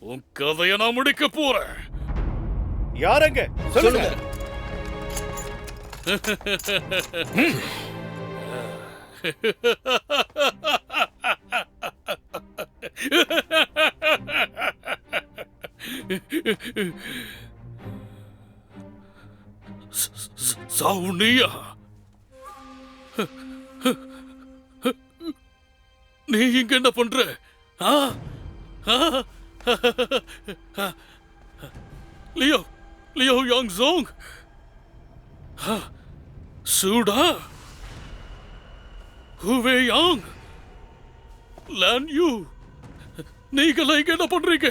உன் கதையை நான் முடிக்க போறேன். யாரங்க சொல்லுங்க. சவுனியா, நீ இங்க என்ன பண்ற? லியோ லியோ யாங் ஜோங், சூடா ஹுவே யாங், லான் யூ, நீங்களா இங்க என்ன பண்றீங்க?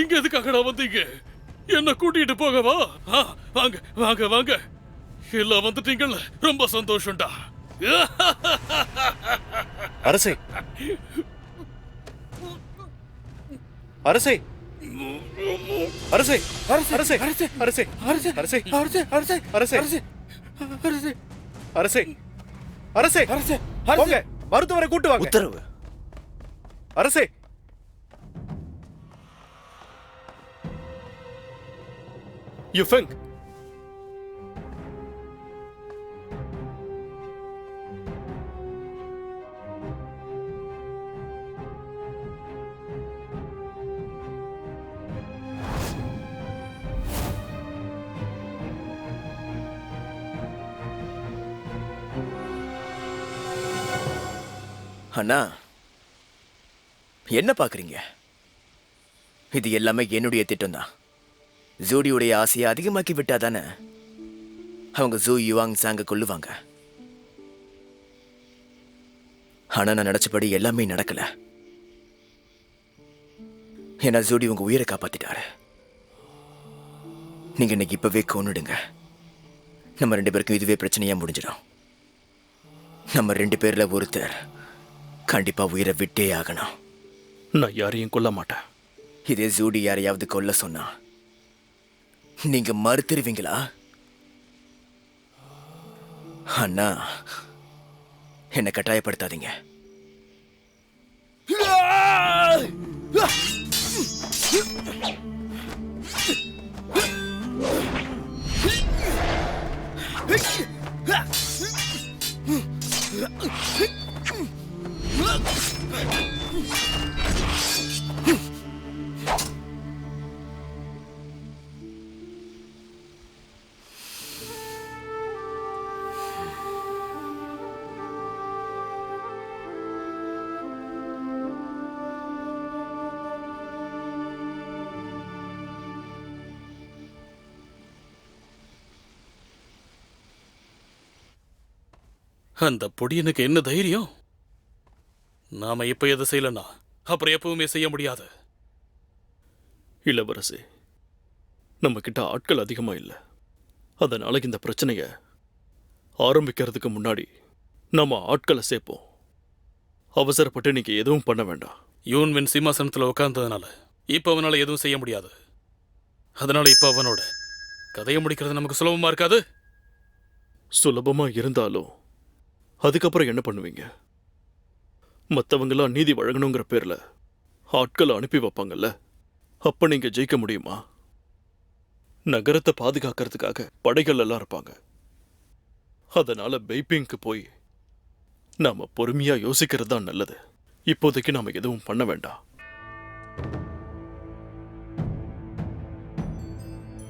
இங்க எதுக்காகடா வந்தீங்க? என்ன கூட்டிட்டு போகவா? வாங்க வாங்க வாங்க, எல்லாம் வந்துட்டீங்கல்ல, ரொம்ப சந்தோஷம்டா. அரசே அரசே அரசே அரசே அரசே அரசே அரசே அரசே அரசே அரசே அரசே அரசே அரசே அரசே அரசே போங்க, மருத்துவரை கூட்டு வாங்க. உத்தரவு. அரசே யுஃபெங், அண்ணா, என்ன பாக்குறீங்க? இது எல்லாமே என்னுடைய திட்டம் தான். ஜூடியுடைய ஆசையை அதிகமாக்கி விட்டா தானே அவங்க ஜூ யுவாங் சாங்க கொல்லுவாங்க. ஆனா நான் நினைச்சபடி எல்லாமே நடக்கல. ஏன்னா ஜூடி உங்க உயிரை காப்பாத்திட்டாரு. நீங்க இன்னைக்கு இப்பவே கொன்னுடுங்க. நம்ம 2 பேருக்கும் இதுவே பிரச்சனையா முடிஞ்சிடும். நம்ம 2 பேர்ல ஒருத்தர் கண்டிப்பா உயிரை விட்டே ஆகணும். நான் யாரையும் கொல்ல மாட்டேன். இதே ஜூடி யாரையாவது கொல்ல சொன்னா நீங்க மறுத்துருவீங்களா? அண்ணா, என்னை கட்டாயப்படுத்தாதீங்க. அந்த பொடியனுக்கு என்ன தைரியம்? நாம இப்ப எதை செய்யலன்னா அப்புறம் எப்பவுமே செய்ய முடியாது. இளவரசே, நம்ம கிட்ட ஆட்கள் அதிகமா இல்ல. அதனால இந்த பிரச்சனைய ஆரம்பிக்கிறதுக்கு முன்னாடி நம்ம ஆட்களை சேர்ப்போம். அவசரப்பட்டு நீங்க எதுவும் பண்ண வேண்டாம். யூன்வின் சிம்மாசனத்தில் உட்கார்ந்ததுனால இப்ப அவனால எதுவும் செய்ய முடியாது. அதனால இப்ப அவனோட கதையை முடிக்கிறது நமக்கு சுலபமா இருக்காது. சுலபமா இருந்தாலும் அதுக்கப்புறம் என்ன பண்ணுவீங்க? மற்றவங்களாம் நீதி வழங்கணுங்கிற பேர்ல ஆட்களை அனுப்பி வைப்பாங்கல்ல, அப்ப நீங்க ஜெயிக்க முடியுமா? நகரத்தை பாதுகாக்கிறதுக்காக படைகள் எல்லாம் இருப்பாங்க. அதனால பெய்பிங்க்கு போய் நாம பொறுமையா யோசிக்கிறது தான் நல்லது. இப்போதைக்கு நாம எதுவும் பண்ண வேண்டாம்.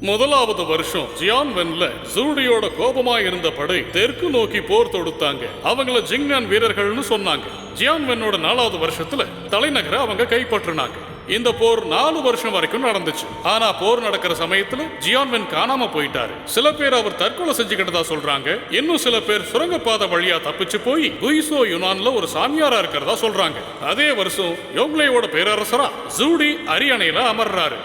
முதலாவது வருஷம் ஜியான்வென்ல ஜூடியோட கோபமா இருந்த படை தெற்கு நோக்கி போர் தொடுத்தாங்க. அவங்கள ஜிங்னான் வீரர்கள்னு சொன்னாங்க. ஜியான்வென்னோட 4வது வருஷத்துல தலைநகரை அவங்க கைப்பற்றினாங்க. இந்த போர் 4 வருஷம் வரைக்கும் நடந்துச்சு. ஆனா போர் நடக்கிற சமயத்துல ஜியான்வென் காணாம போயிட்டாரு. சில பேர் அவர் தற்கொலை செஞ்சுக்கிட்டதா சொல்றாங்க. இன்னும் சில பேர் சுரங்கப்பாதை வழியா தப்பிச்சு போய் குய்சோ யுனான்ல ஒரு சாமியாரா இருக்கிறதா சொல்றாங்க. அதே வருஷம் யோங்லேயோட பேரரசரா ஜூடி அரியணையில அமர்றாரு.